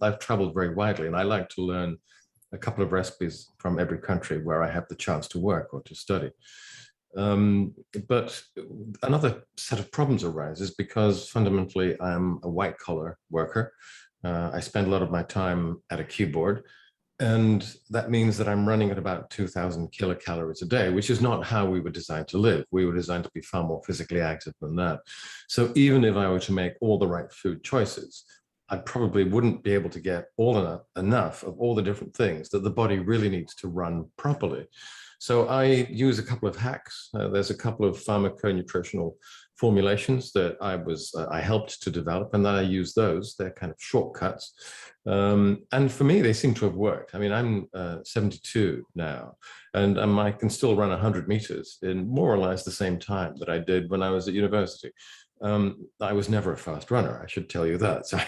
[SPEAKER 2] I've traveled very widely, and I like to learn a couple of recipes from every country where I have the chance to work or to study. But another set of problems arises because fundamentally I'm a white collar worker. I spend a lot of my time at a keyboard, and that means that I'm running at about 2,000 kilocalories a day, which is not how we were designed to live. We were designed to be far more physically active than that. So even if I were to make all the right food choices, I probably wouldn't be able to get enough of all the different things that the body really needs to run properly. So I use a couple of hacks. There's a couple of pharmaconutritional formulations that I helped to develop, and then I use those. They're kind of shortcuts. And for me, they seem to have worked. I mean, I'm 72 now, and I can still run 100 meters in more or less the same time that I did when I was at university. I was never a fast runner, I should tell you that. So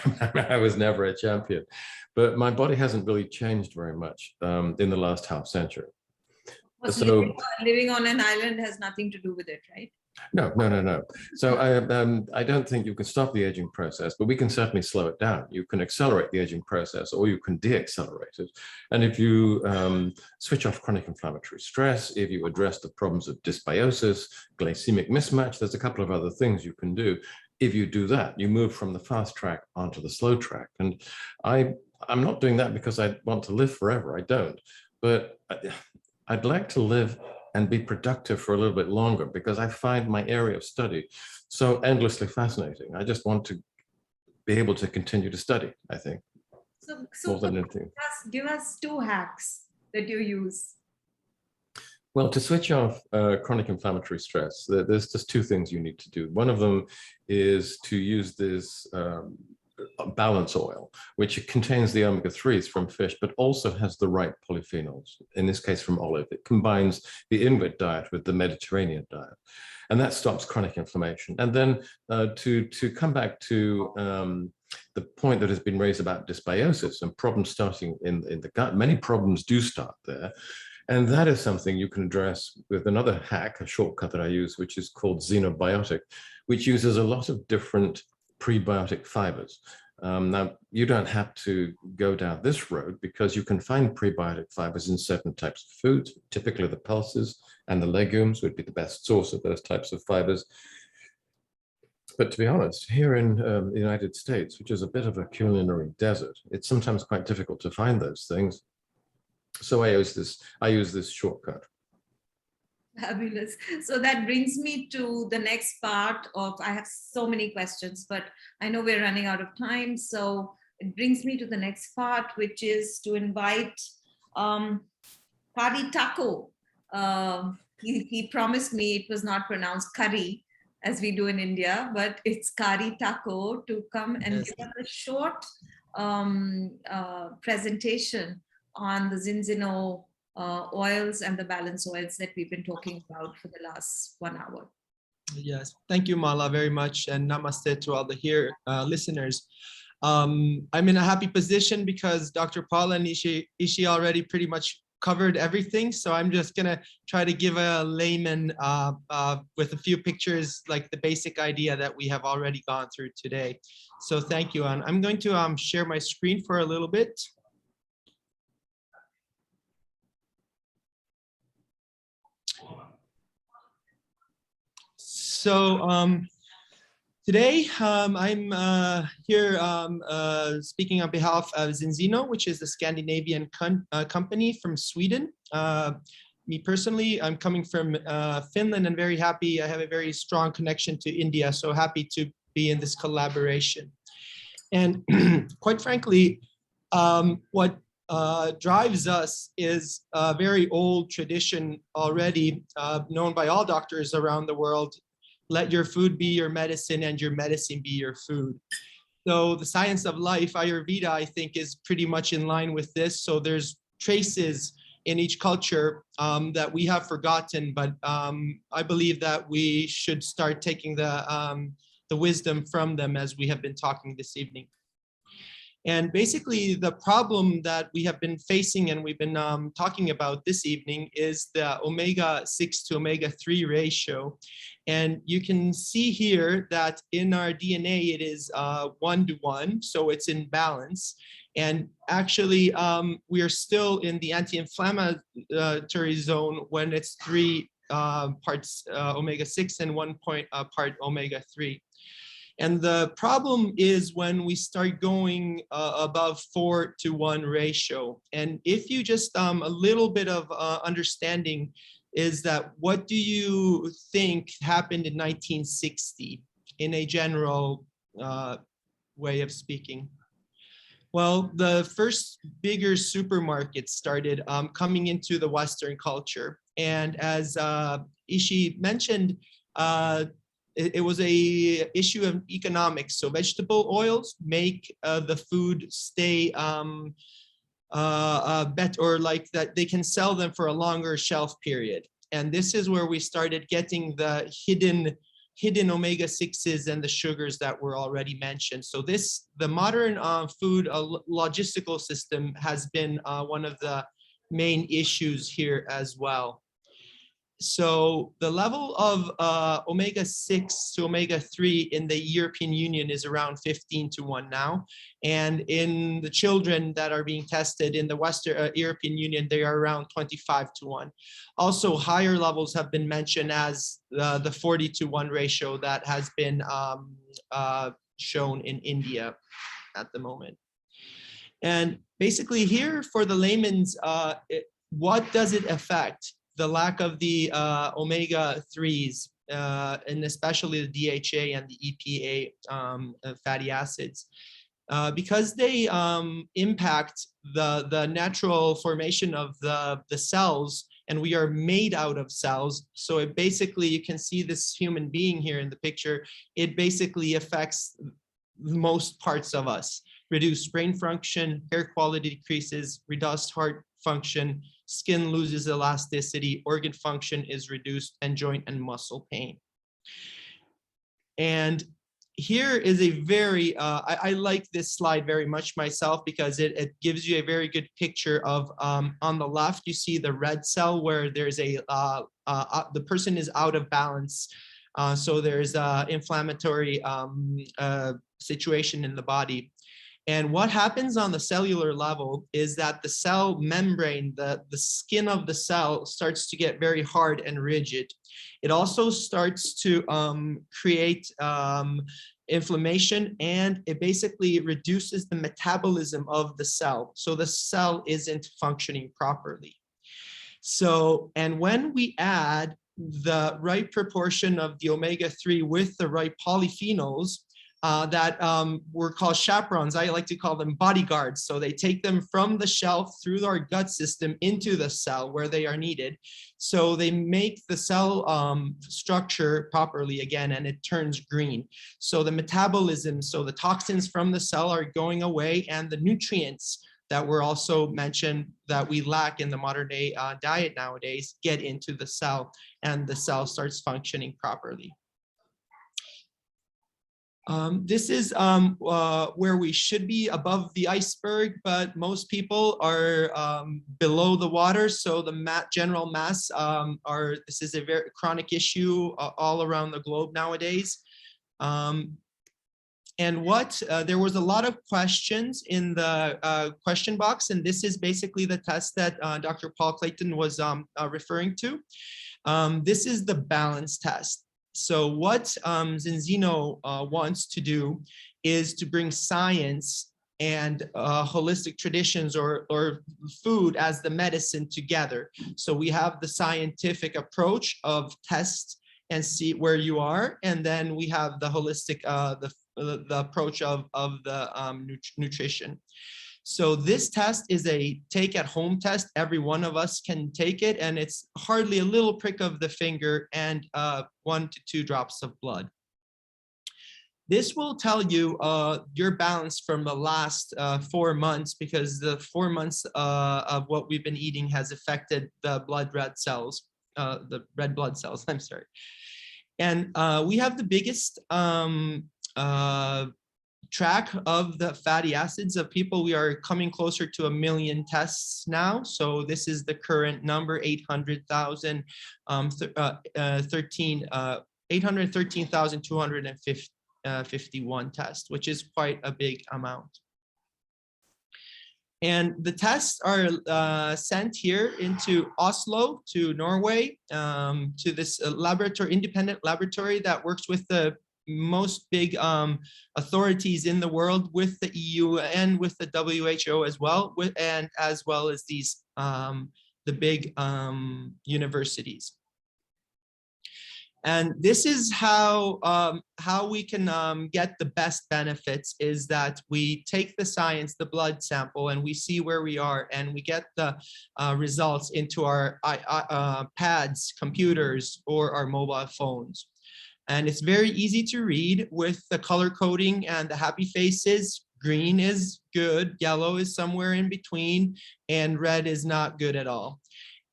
[SPEAKER 2] I was never a champion, but my body hasn't really changed very much in the last half century.
[SPEAKER 3] So living on an island has nothing to do with it, right?
[SPEAKER 2] No. So I don't think you can stop the aging process, but we can certainly slow it down. You can accelerate the aging process, or you can de-accelerate it. And if you switch off chronic inflammatory stress, if you address the problems of dysbiosis, glycemic mismatch, there's a couple of other things you can do. If you do that, you move from the fast track onto the slow track. And I'm not doing that because I want to live forever. I don't. But I'd like to live and be productive for a little bit longer, because I find my area of study so endlessly fascinating. I just want to be able to continue to study, I think.
[SPEAKER 3] So give us 2 hacks that you use.
[SPEAKER 2] Well, to switch off chronic inflammatory stress, there's just 2 things you need to do. One of them is to use this balance oil, which contains the omega-3s from fish, but also has the right polyphenols, in this case from olive. It combines the Inuit diet with the Mediterranean diet, and that stops chronic inflammation. And then to come back to the point that has been raised about dysbiosis and problems starting in the gut, many problems do start there. And that is something you can address with another hack, a shortcut that I use, which is called Xenobiotic, which uses a lot of different prebiotic fibers. Now, you don't have to go down this road, because you can find prebiotic fibers in certain types of foods. Typically the pulses and the legumes would be the best source of those types of fibers. But to be honest, here in the United States, which is a bit of a culinary desert, it's sometimes quite difficult to find those things. So I use this shortcut.
[SPEAKER 3] Fabulous. So that brings me to the next part of, I have so many questions, but I know we're running out of time. So it brings me to the next part, which is to invite Kari Taco. He promised me it was not pronounced curry as we do in India, but it's Kari Taco, to come and give us a short presentation on the Zinzino oils and the balance oils that we've been talking about for the last 1 hour.
[SPEAKER 5] Yes, thank you, Mala, very much, and namaste to all the listeners. I'm in a happy position because Dr. Paula and Ishi already pretty much covered everything. So I'm just gonna try to give a layman with a few pictures, like the basic idea that we have already gone through today. So thank you. And I'm going to share my screen for a little bit. So today, I'm here speaking on behalf of Zinzino, which is the Scandinavian company from Sweden. Me personally, I'm coming from Finland and very happy. I have a very strong connection to India, so happy to be in this collaboration. And quite frankly, what drives us is a very old tradition already known by all doctors around the world. Let your food be your medicine and your medicine be your food. So the science of life, Ayurveda, I think is pretty much in line with this. So there's traces in each culture that we have forgotten, but I believe that we should start taking the wisdom from them as we have been talking this evening. And basically the problem that we have been facing and we've been talking about this evening is the omega-6 to omega-3 ratio. And you can see here that in our DNA, it is 1-to-1, so it's in balance. And actually, we are still in the anti-inflammatory zone when it's 3 parts omega-6 and 1 part omega-3. And the problem is when we start going above 4-to-1 ratio. And if you just a little bit of understanding is that what do you think happened in 1960 in a general way of speaking? Well, the first bigger supermarkets started coming into the Western culture. And as Ishi mentioned, it was a issue of economics. So vegetable oils make the food stay better, or like that they can sell them for a longer shelf period. And this is where we started getting the hidden omega-6s and the sugars that were already mentioned. So the modern food logistical system has been one of the main issues here as well. So the level of omega-6 to omega-3 in the European Union is around 15-to-1 now. And in the children that are being tested in the Western European Union, they are around 25-to-1. Also, higher levels have been mentioned as the 40-to-1 ratio that has been shown in India at the moment. And basically here for the layman's, what does it affect? The lack of the omega-3s, and especially the DHA and the EPA fatty acids, because they impact the natural formation of the cells, and we are made out of cells. So it basically, you can see this human being here in the picture, it basically affects most parts of us. Reduced brain function, hair quality decreases, reduced heart function, skin loses elasticity, organ function is reduced, and joint and muscle pain. And here is a very, I like this slide very much myself because it gives you a very good picture of, on the left, you see the red cell where there's the person is out of balance. So there's an inflammatory situation in the body. And what happens on the cellular level is that the cell membrane, the skin of the cell starts to get very hard and rigid. It also starts to create inflammation, and it basically reduces the metabolism of the cell. So the cell isn't functioning properly. So, and when we add the right proportion of the omega-3 with the right polyphenols, that were called chaperones. I like to call them bodyguards. So they take them from the shelf through our gut system into the cell where they are needed. So they make the cell structure properly again, and it turns green. So the metabolism, so the toxins from the cell are going away, and the nutrients that were also mentioned that we lack in the modern day diet nowadays get into the cell, and the cell starts functioning properly. This is where we should be, above the iceberg, but most people are below the water. So the general mass this is a very chronic issue all around the globe nowadays. And there was a lot of questions in the question box, and this is basically the test that Dr. Paul Clayton was referring to. This is the balance test. So what Zinzino wants to do is to bring science and holistic traditions or food as the medicine together. So we have the scientific approach of test and see where you are, and then we have the holistic the approach of the nutrition. So this test is a take-at-home test. Every one of us can take it, and it's hardly a little prick of the finger and 1 to 2 drops of blood. This will tell you your balance from the last 4 months, because the 4 months of what we've been eating has affected the red blood cells, I'm sorry. And we have the biggest track of the fatty acids of people. We are coming closer to 1 million tests now. So this is the current number, 813,251 tests, which is quite a big amount. And the tests are sent here into Oslo, to Norway, to this independent laboratory that works with the most big authorities in the world, with the EU and with the WHO as well, as well as these the big universities. And this is how we can get the best benefits, is that we take the science, the blood sample, and we see where we are, and we get the results into our pads, computers, or our mobile phones. And it's very easy to read with the color coding and the happy faces. Green is good, yellow is somewhere in between, and red is not good at all.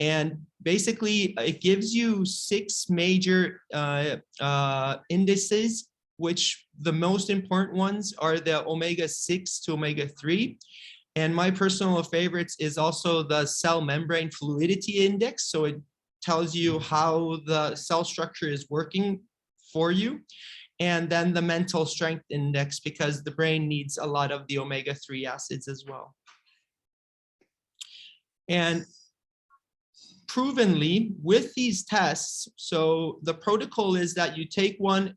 [SPEAKER 5] And basically, it gives you 6 major indices, which the most important ones are the omega-6 to omega-3. And my personal favorites is also the cell membrane fluidity index. So it tells you how the cell structure is working for you. And then the mental strength index, because the brain needs a lot of the omega-3 acids as well. And provenly, with these tests, so the protocol is that you take one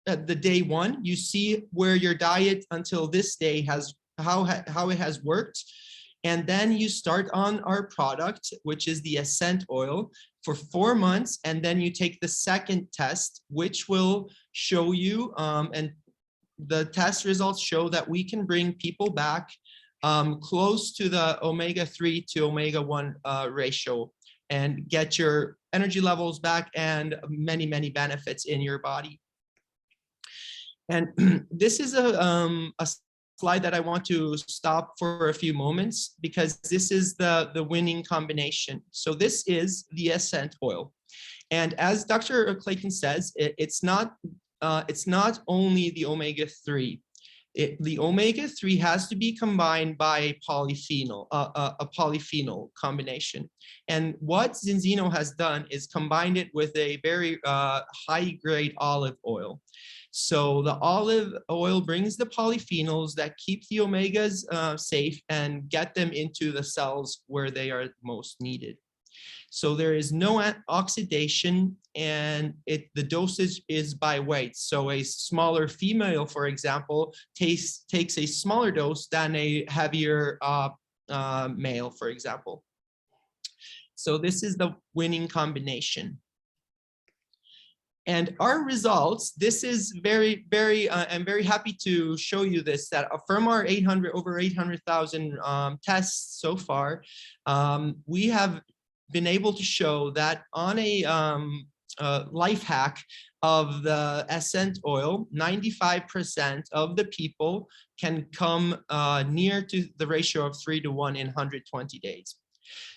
[SPEAKER 5] at the day 1, you see where your diet until this day has, how it has worked. And then you start on our product, which is the Ascent oil, for 4 months. And then you take the second test, which will show you, and the test results show that we can bring people back close to the omega-3 to omega-1 ratio, and get your energy levels back and many, many benefits in your body. And this is a slide that I want to stop for a few moments, because this is the winning combination. So this is the Ascent oil. And as Dr. Clayton says, it's not only the omega-3. The omega-3 has to be combined by a polyphenol combination. And what Zinzino has done is combined it with a very high-grade olive oil. So the olive oil brings the polyphenols that keep the omegas safe and get them into the cells where they are most needed. So there is no oxidation, and the dosage is by weight. So a smaller female, for example, takes a smaller dose than a heavier male, for example. So this is the winning combination. And our results, this is very, I'm very happy to show you this, that from our over 800,000 tests so far, we have been able to show that on a life hack of the Ascent oil, 95% of the people can come near to the ratio of 3 to 1 in 120 days.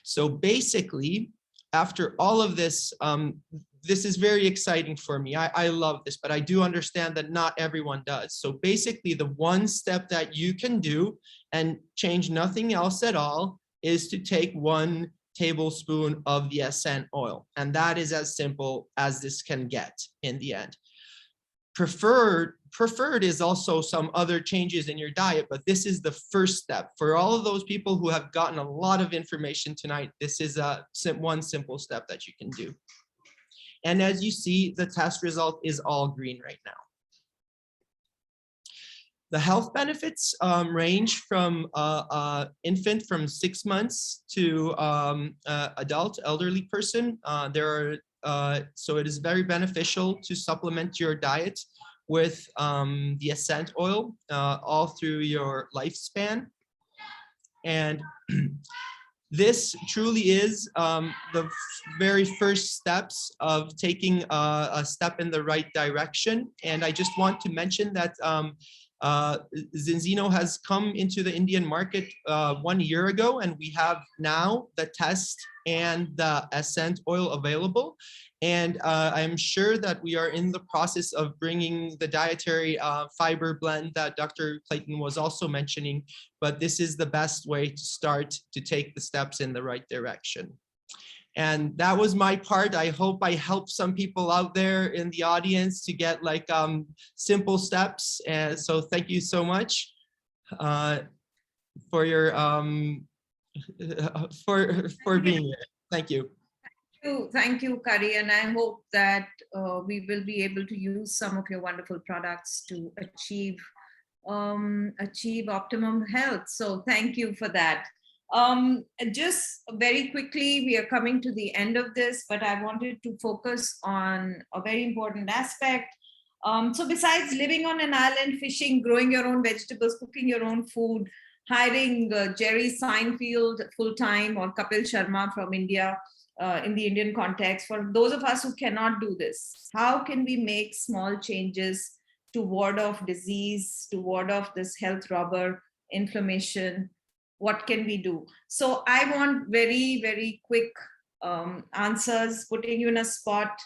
[SPEAKER 5] So basically, after all of this, this is very exciting for me. I love this, but I do understand that not everyone does. So basically the one step that you can do and change nothing else at all is to take 1 tablespoon of the essential oil. And that is as simple as this can get in the end. Preferred is also some other changes in your diet, but this is the first step. For all of those people who have gotten a lot of information tonight, this is one simple step that you can do. And as you see, the test result is all green right now. The health benefits range from infant from 6 months to adult, elderly person. So it is very beneficial to supplement your diet with the essential oil all through your lifespan. And this truly is the very first steps of taking a step in the right direction. And I just want to mention that Zinzino has come into the Indian market 1 year ago, and we have now the test and the essential oil available. And I'm sure that we are in the process of bringing the dietary fiber blend that Dr. Clayton was also mentioning, but this is the best way to start to take the steps in the right direction. And that was my part. I hope I helped some people out there in the audience to get like simple steps. And so thank you so much for your for being here. Thank you.
[SPEAKER 3] Thank you, Kari, and I hope that we will be able to use some of your wonderful products to achieve optimum health. So thank you for that. Just very quickly, we are coming to the end of this, but I wanted to focus on a very important aspect. So besides living on an island, fishing, growing your own vegetables, cooking your own food, hiring Jerry Seinfeld full-time or Kapil Sharma from India in the Indian context, for those of us who cannot do this, how can we make small changes to ward off disease, to ward off this health robber, inflammation? What can we do? So I want very, very quick answers, putting you in a spot.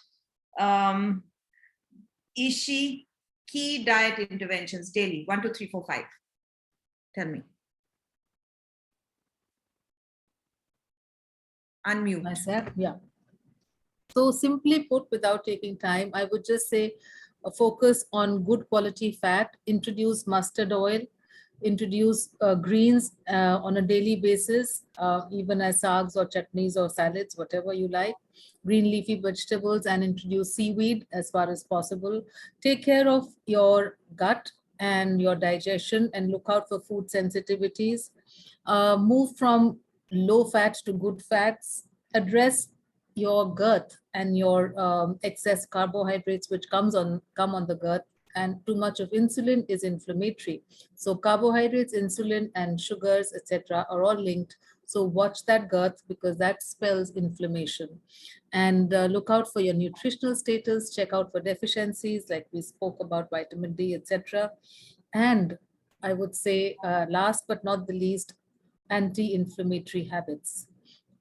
[SPEAKER 3] Ishi, key diet interventions daily, 1, 2, 3, 4, 5. Tell me. Unmute.
[SPEAKER 4] Myself, yeah. So simply put, without taking time, I would just say focus on good quality fat, introduce mustard oil, introduce greens on a daily basis, even as sags or chutneys or salads, whatever you like, green leafy vegetables, and introduce seaweed as far as possible. Take care of your gut and your digestion and look out for food sensitivities. Move from low fat to good fats. Address your gut and your excess carbohydrates which come on the gut. And too much of insulin is inflammatory. So carbohydrates, insulin, and sugars, etc., are all linked. So watch that gut because that spells inflammation. And look out for your nutritional status. Check out for deficiencies like we spoke about vitamin D, etc. And I would say, last but not the least, anti-inflammatory habits.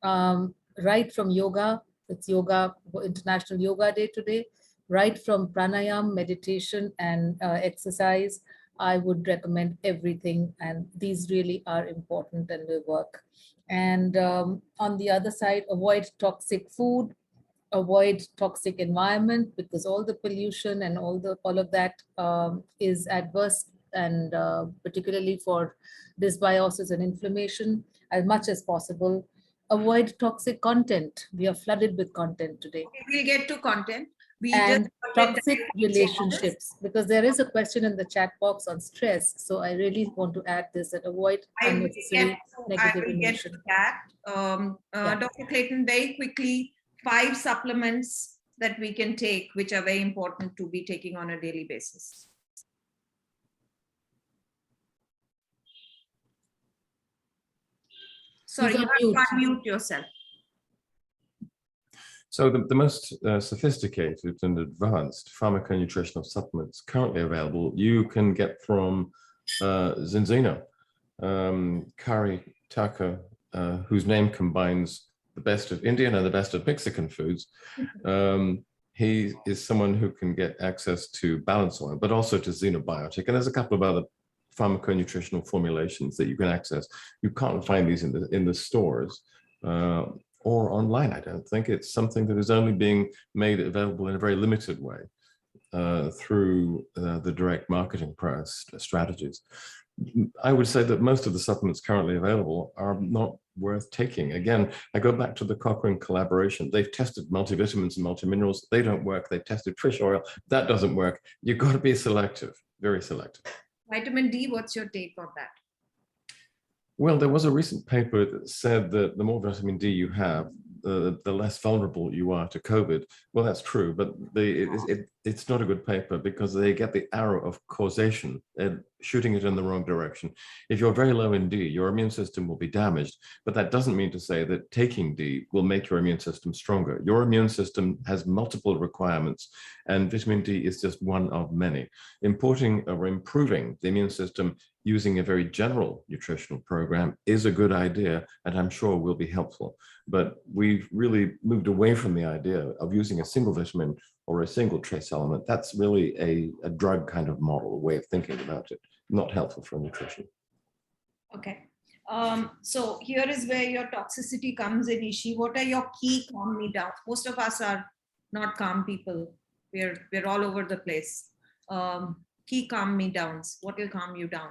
[SPEAKER 4] Right from yoga, it's International Yoga Day today. Right from pranayam, meditation, and exercise, I would recommend everything. And these really are important and they work. And on the other side, avoid toxic food, avoid toxic environment because all the pollution and all of that is adverse, and particularly for dysbiosis and inflammation as much as possible. Avoid toxic content. We are flooded with content today.
[SPEAKER 3] Okay, we'll get to content.
[SPEAKER 4] And toxic relationships, because there is a question in the chat box on stress. So I really want to add this, that avoid unnecessary negative emotion.
[SPEAKER 3] Dr. Clayton, very quickly, 5 supplements that we can take, which are very important to be taking on a daily basis. Sorry, you have to unmute yourself.
[SPEAKER 2] So the most sophisticated and advanced pharmaconutritional supplements currently available, you can get from Zinzino, Kari Taka, whose name combines the best of Indian and the best of Mexican foods. he is someone who can get access to balance oil, but also to xenobiotic. And there's a couple of other pharmaconutritional formulations that you can access. You can't find these in the stores or online, I don't think. It's something that is only being made available in a very limited way through the direct marketing strategies. I would say that most of the supplements currently available are not worth taking. Again, I go back to the Cochrane collaboration. They've tested multivitamins and multiminerals. They don't work. They've tested fish oil. That doesn't work. You've got to be selective, very selective.
[SPEAKER 3] Vitamin D, what's your take on that?
[SPEAKER 2] Well, there was a recent paper that said that the more vitamin D you have, the less vulnerable you are to COVID. Well, that's true, but it's not a good paper because they get the arrow of causation and shooting it in the wrong direction. If you're very low in D, your immune system will be damaged, but that doesn't mean to say that taking D will make your immune system stronger. Your immune system has multiple requirements, and vitamin D is just one of many. Importing or improving the immune system using a very general nutritional program is a good idea, and I'm sure will be helpful. But we've really moved away from the idea of using a single vitamin or a single trace element. That's really a drug kind of model, a way of thinking about it, not helpful for nutrition.
[SPEAKER 3] Okay. So here is where your toxicity comes in, Ishi. What are your key calm me down? Most of us are not calm people. We're all over the place. Key calm me downs. What will calm you down?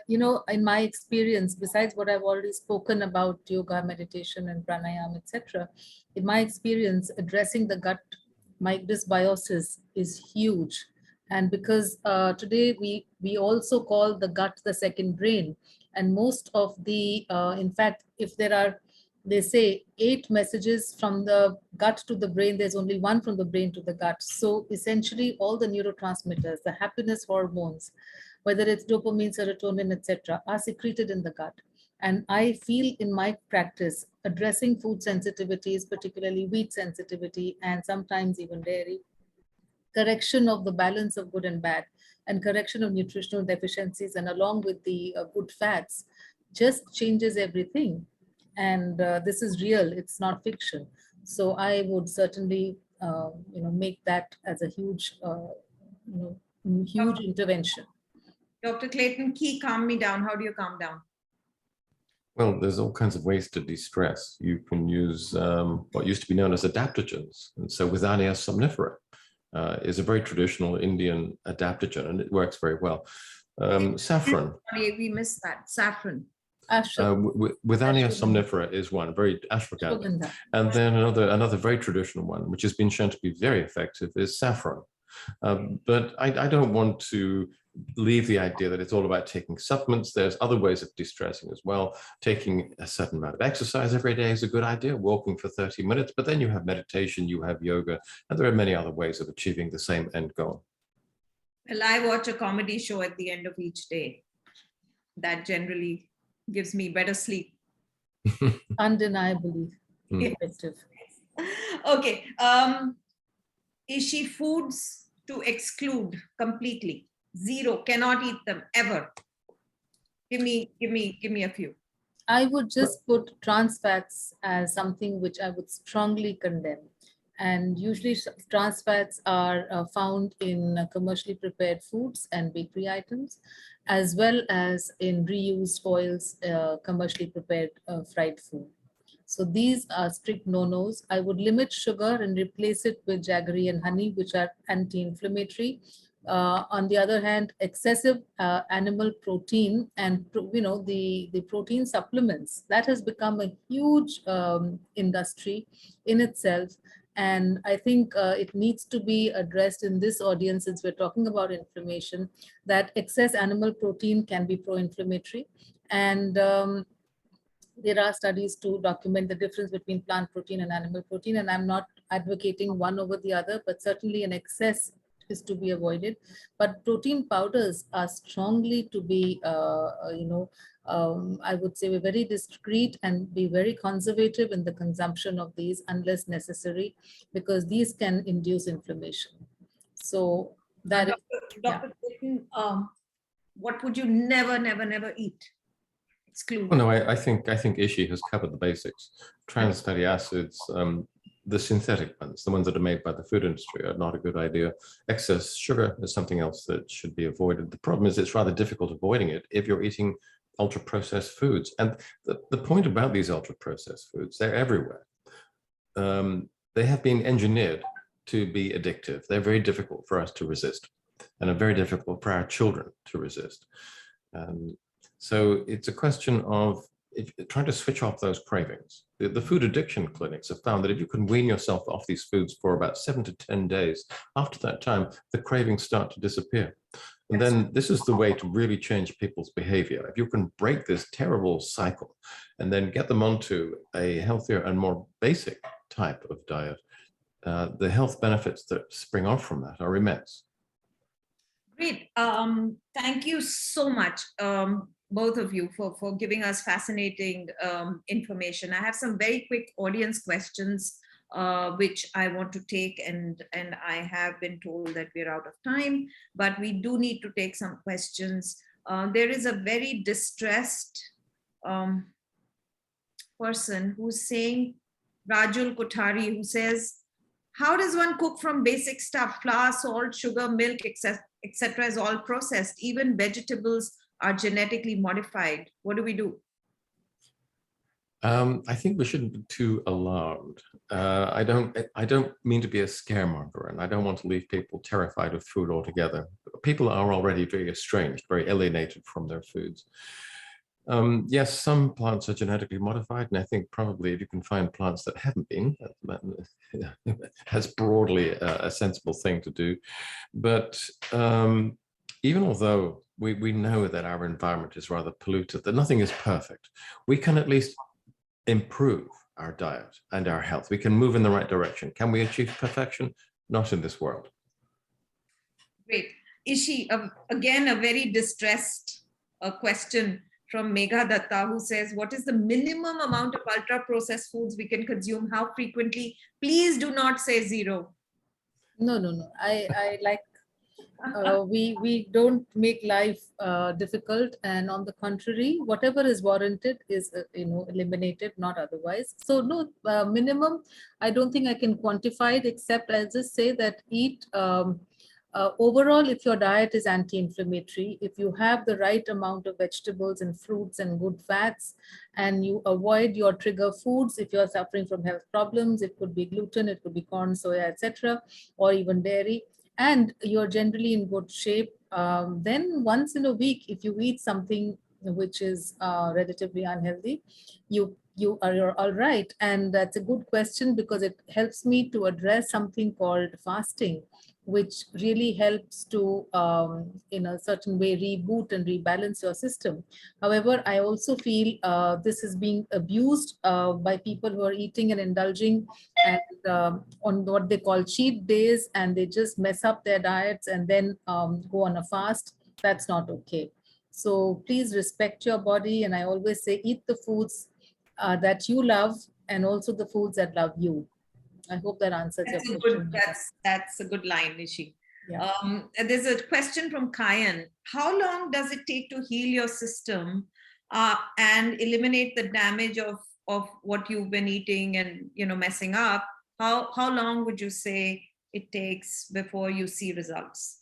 [SPEAKER 4] In my experience, besides what I've already spoken about yoga, meditation, and pranayama, etc., in my experience, addressing the gut dysbiosis is huge. And because today we also call the gut the second brain, and most of the, in fact, if there are, they say 8 messages from the gut to the brain, there's only 1 from the brain to the gut. So essentially all the neurotransmitters, the happiness hormones, whether it's dopamine, serotonin, etc., are secreted in the gut. And I feel in my practice, addressing food sensitivities, particularly wheat sensitivity, and sometimes even dairy, correction of the balance of good and bad, and correction of nutritional deficiencies, and along with the good fats, just changes everything. And this is real, it's not fiction. So I would certainly, make that as a huge, huge intervention.
[SPEAKER 3] Dr. Clayton, key calm me down. How do you calm down?
[SPEAKER 2] Well, there's all kinds of ways to de-stress. You can use what used to be known as adaptogens. And so Withania somnifera is a very traditional Indian adaptogen, and it works very well. Saffron.
[SPEAKER 3] Sorry, we missed that. Saffron.
[SPEAKER 2] Withania somnifera is one, very ashwagandha. And then another very traditional one, which has been shown to be very effective, is saffron. But I don't want to leave the idea that it's all about taking supplements. There's other ways of de-stressing as well. Taking a certain amount of exercise every day is a good idea, walking for 30 minutes, but then you have meditation, you have yoga, and there are many other ways of achieving the same end goal.
[SPEAKER 3] Well, I watch a comedy show at the end of each day. That generally gives me better sleep.
[SPEAKER 4] Undeniably effective.
[SPEAKER 3] Okay. Ishi, foods to exclude completely. 0, cannot eat them ever. Give me a few.
[SPEAKER 4] I would just put trans fats as something which I would strongly condemn. And usually trans fats are found in commercially prepared foods and bakery items, as well as in reused oils, commercially prepared fried food. So these are strict no-nos. I would limit sugar and replace it with jaggery and honey, which are anti-inflammatory. On the other hand, excessive animal protein and the protein supplements, that has become a huge industry in itself. And I think it needs to be addressed in this audience, since we're talking about inflammation, that excess animal protein can be pro-inflammatory. And there are studies to document the difference between plant protein and animal protein. And I'm not advocating one over the other, but certainly an excess is to be avoided. But protein powders are strongly to be, I would say, we're very discreet and be very conservative in the consumption of these unless necessary, because these can induce inflammation. So that
[SPEAKER 3] Dr. Clayton, what would you never eat? Exclude.
[SPEAKER 2] Well, no, I think Ishi has covered the basics. Trans fatty acids, the synthetic ones, the ones that are made by the food industry, are not a good idea. Excess sugar is something else that should be avoided. The problem is it's rather difficult avoiding it if you're eating ultra-processed foods. And the point about these ultra-processed foods, they're everywhere. They have been engineered to be addictive. They're very difficult for us to resist, and are very difficult for our children to resist. So it's a question of trying to switch off those cravings. The food addiction clinics have found that if you can wean yourself off these foods for about 7 to 10 days, after that time, the cravings start to disappear. And then this is the way to really change people's behavior. If you can break this terrible cycle and then get them onto a healthier and more basic type of diet, the health benefits that spring off from that are immense.
[SPEAKER 3] Great. Thank you so much, both of you, for giving us fascinating information. I have some very quick audience questions which I want to take, and I have been told that we're out of time, but we do need to take some questions. There is a very distressed person who's saying, Rajul Kothari, who says, how does one cook from basic stuff? Flour, salt, sugar, milk, etc. is all processed. Even vegetables are genetically modified. What do we do?
[SPEAKER 2] I think we shouldn't be too alarmed. I don't mean to be a scaremonger, and I don't want to leave people terrified of food altogether. People are already very estranged, very alienated from their foods. Yes, some plants are genetically modified, and I think probably if you can find plants that haven't been, that's broadly a sensible thing to do. But even although we know that our environment is rather polluted, that nothing is perfect, we can at least improve our diet and our health. We can move in the right direction. Can we achieve perfection? Not in this world.
[SPEAKER 3] Great. Ishi, again, a very distressed question from Megha Datta, who says, what is the minimum amount of ultra-processed foods we can consume? How frequently? Please do not say 0.
[SPEAKER 4] No. I like, we don't make life difficult, and on the contrary, whatever is warranted is eliminated, not otherwise. So no, minimum, I don't think I can quantify it, except I'll just say that eat overall, if your diet is anti-inflammatory, if you have the right amount of vegetables and fruits and good fats, and you avoid your trigger foods, if you're suffering from health problems, it could be gluten, it could be corn, soya, etc., or even dairy, and you're generally in good shape, then once in a week, if you eat something which is relatively unhealthy, you're all right. And that's a good question, because it helps me to address something called fasting, which really helps to, in a certain way, reboot and rebalance your system. However, I also feel this is being abused by people who are eating and indulging and on what they call cheat days, and they just mess up their diets and then go on a fast. That's not okay. So please respect your body. And I always say, eat the foods that you love, and also the foods that love you. I hope that answers your question.
[SPEAKER 3] That's a good line, Nishi.
[SPEAKER 4] Yeah.
[SPEAKER 3] There's a question from Kayan. How long does it take to heal your system and eliminate the damage of what you've been eating and messing up? How long would you say it takes before you see results?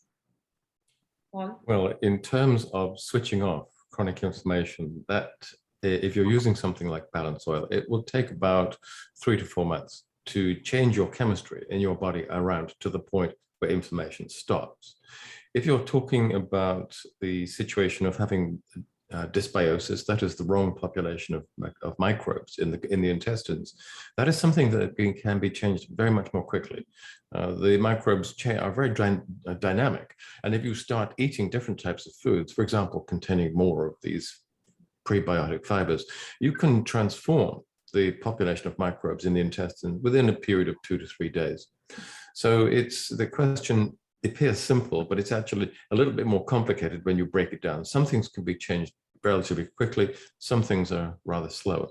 [SPEAKER 3] Paul?
[SPEAKER 2] Well, in terms of switching off chronic inflammation, that if you're using something like balance oil, it will take about 3 to 4 months to change your chemistry in your body around to the point where inflammation stops. If you're talking about the situation of having dysbiosis, that is the wrong population of microbes in the intestines, that is something that can be changed very much more quickly. The microbes are very dynamic, and if you start eating different types of foods, for example, containing more of these prebiotic fibers, you can transform the population of microbes in the intestine within a period of 2 to 3 days. So the question appears simple, but it's actually a little bit more complicated when you break it down. Some things can be changed relatively quickly. Some things are rather slower.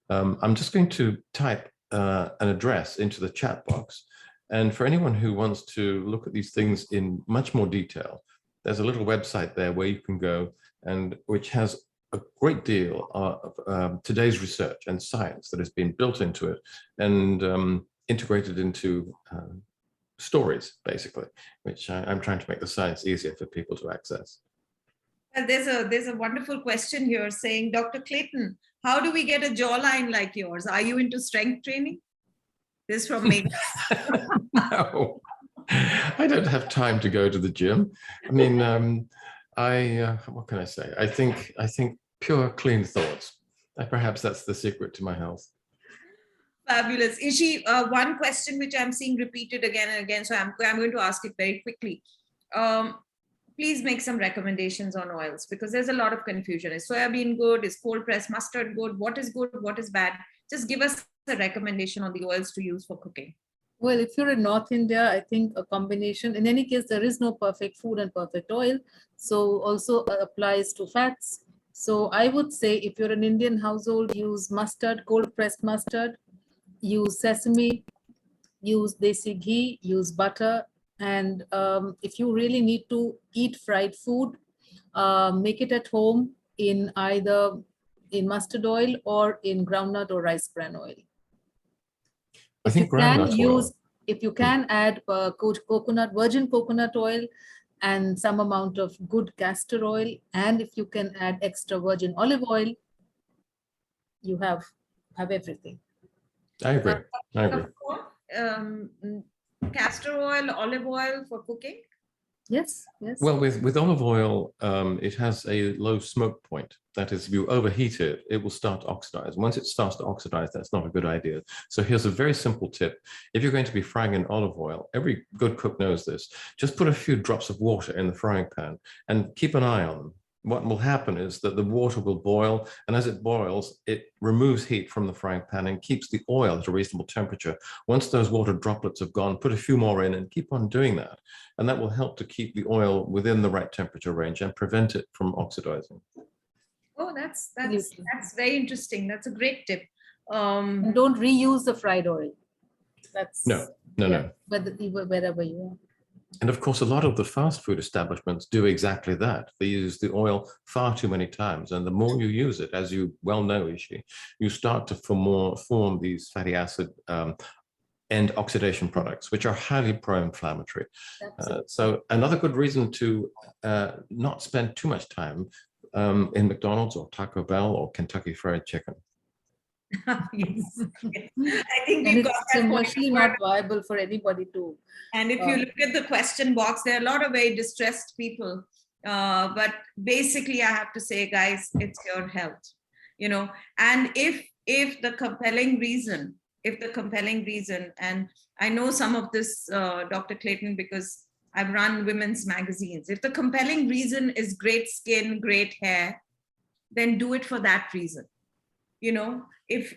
[SPEAKER 2] I'm just going to type an address into the chat box. And for anyone who wants to look at these things in much more detail, there's a little website there where you can go, and which has a great deal of today's research and science that has been built into it. And integrated into stories, basically, which I'm trying to make the science easier for people to access.
[SPEAKER 3] There's a wonderful question here saying, Dr. Clayton, how do we get a jawline like yours? Are you into strength training? This is from Megan.
[SPEAKER 2] No, I don't have time to go to the gym. I mean, what can I say? I think pure, clean thoughts. Perhaps that's the secret to my health.
[SPEAKER 3] Fabulous. Ishi, one question which I'm seeing repeated again and again, so I'm going to ask it very quickly. Please make some recommendations on oils, because there's a lot of confusion. Is soybean good? Is cold pressed mustard good? What is good? What is bad? Just give us a recommendation on the oils to use for cooking.
[SPEAKER 4] Well, if you're in North India, I think a combination. In any case, there is no perfect food and perfect oil. So also applies to fats. So I would say if you're an Indian household, use mustard, cold pressed mustard, use sesame, use desi ghee, use butter. And if you really need to eat fried food, make it at home in either in mustard oil or in groundnut or rice bran oil.
[SPEAKER 2] I think groundnut oil.
[SPEAKER 4] If you can add virgin coconut oil and some amount of good castor oil, and if you can add extra virgin olive oil, you have everything.
[SPEAKER 2] I agree. I agree.
[SPEAKER 3] Castor oil, olive oil for cooking?
[SPEAKER 4] Yes, yes.
[SPEAKER 2] Well, with olive oil, it has a low smoke point. That is, if you overheat it, it will start to oxidize. Once it starts to oxidize, that's not a good idea. So here's a very simple tip. If you're going to be frying in olive oil, every good cook knows this, just put a few drops of water in the frying pan and keep an eye on them. What will happen is that the water will boil, and as it boils, it removes heat from the frying pan and keeps the oil at a reasonable temperature. Once those water droplets have gone, put a few more in and keep on doing that. And that will help to keep the oil within the right temperature range and prevent it from oxidizing.
[SPEAKER 3] Oh, that's very interesting. That's a great tip.
[SPEAKER 4] And don't reuse the fried oil. That's
[SPEAKER 2] no.
[SPEAKER 4] Wherever you are.
[SPEAKER 2] And of course, a lot of the fast food establishments do exactly that. They use the oil far too many times. And the more you use it, as you well know, Ishi, you start to form these fatty acid end oxidation products, which are highly pro-inflammatory. So another good reason to not spend too much time in McDonald's or Taco Bell or Kentucky Fried Chicken.
[SPEAKER 3] Yes. I think
[SPEAKER 4] and
[SPEAKER 3] we've
[SPEAKER 4] it's
[SPEAKER 3] got that
[SPEAKER 4] commercially not viable for anybody to.
[SPEAKER 3] And if you look at the question box, there are a lot of very distressed people. But basically, I have to say, guys, it's your health, you know. And if the compelling reason, and I know some of this, Dr. Clayton, because I've run women's magazines. If the compelling reason is great skin, great hair, then do it for that reason. You know, if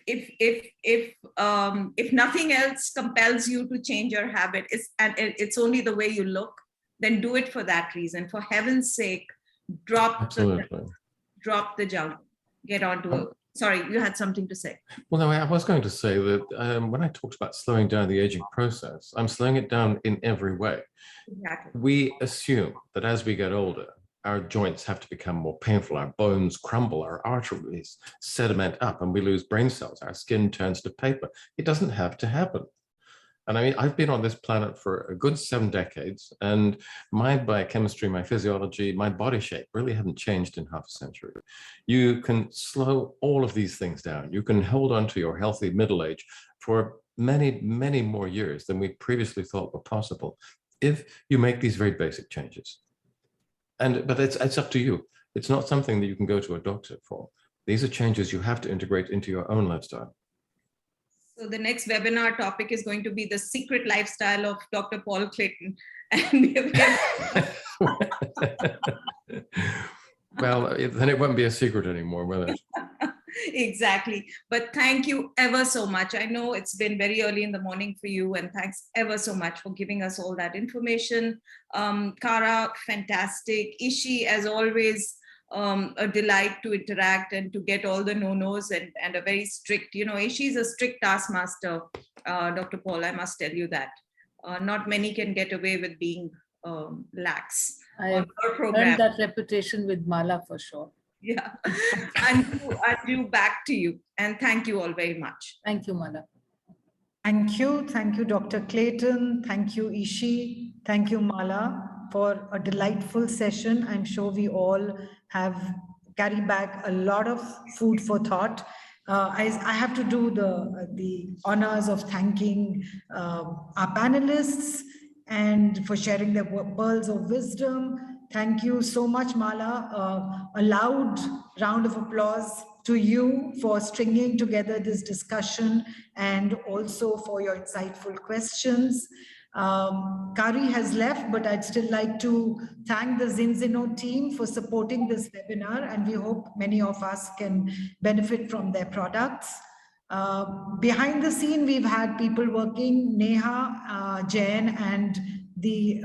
[SPEAKER 3] nothing else compels you to change your habit, and it's only the way you look, then do it for that reason. For heaven's sake, drop the junk. Get on to it. Sorry, you had something to say.
[SPEAKER 2] Well, no, I was going to say that when I talked about slowing down the aging process, I'm slowing it down in every way.
[SPEAKER 3] Exactly.
[SPEAKER 2] We assume that as we get older, our joints have to become more painful, our bones crumble, our arteries sediment up, and we lose brain cells, our skin turns to paper. It doesn't have to happen. And I mean, I've been on this planet for a good 7 decades, and my biochemistry, my physiology, my body shape really haven't changed in half a century. You can slow all of these things down. You can hold on to your healthy middle age for many, many more years than we previously thought were possible if you make these very basic changes. But it's up to you. It's not something that you can go to a doctor for. These are changes you have to integrate into your own lifestyle.
[SPEAKER 3] So the next webinar topic is going to be the secret lifestyle of Dr. Paul Clayton.
[SPEAKER 2] Well, then it won't be a secret anymore, will it?
[SPEAKER 3] Exactly. But thank you ever so much. I know it's been very early in the morning for you, and thanks ever so much for giving us all that information. Kara, fantastic. Ishi, as always, a delight to interact and to get all the no-nos and a very strict, you know, Ishi's a strict taskmaster, Dr. Paul, I must tell you that. Not many can get away with being lax.
[SPEAKER 4] I've earned that reputation with Mala for sure.
[SPEAKER 3] Yeah, and you back to you. And thank you all very much.
[SPEAKER 4] Thank you, Mala.
[SPEAKER 1] Thank you. Thank you, Dr. Clayton. Thank you, Ishi. Thank you, Mala, for a delightful session. I'm sure we all have carried back a lot of food for thought. I have to do the honors of thanking our panelists and for sharing their pearls of wisdom. Thank you so much, Mala. A loud round of applause to you for stringing together this discussion and also for your insightful questions. Kari has left, but I'd still like to thank the Zinzino team for supporting this webinar, and we hope many of us can benefit from their products. Behind the scene, we've had people working, Neha, Jain, and the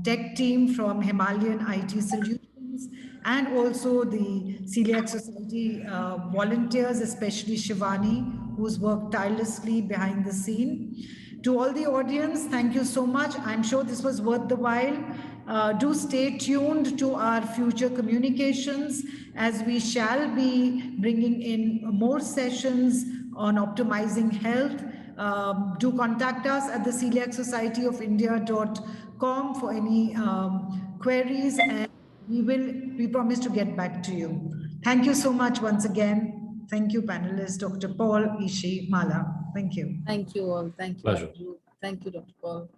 [SPEAKER 1] tech team from Himalayan IT Solutions, and also the Celiac Society volunteers, especially Shivani, who's worked tirelessly behind the scene. To all the audience, thank you so much. I'm sure this was worth the while. Do stay tuned to our future communications, as we shall be bringing in more sessions on optimizing health. Do contact us at the Celiac Society of India.com for any queries, and we promise to get back to you. Thank you so much once again. Thank you, panelists, Dr. Paul, Ishi, Mala. Thank you.
[SPEAKER 4] Thank you all. Thank you.
[SPEAKER 2] Pleasure.
[SPEAKER 4] Thank you, Dr. Paul.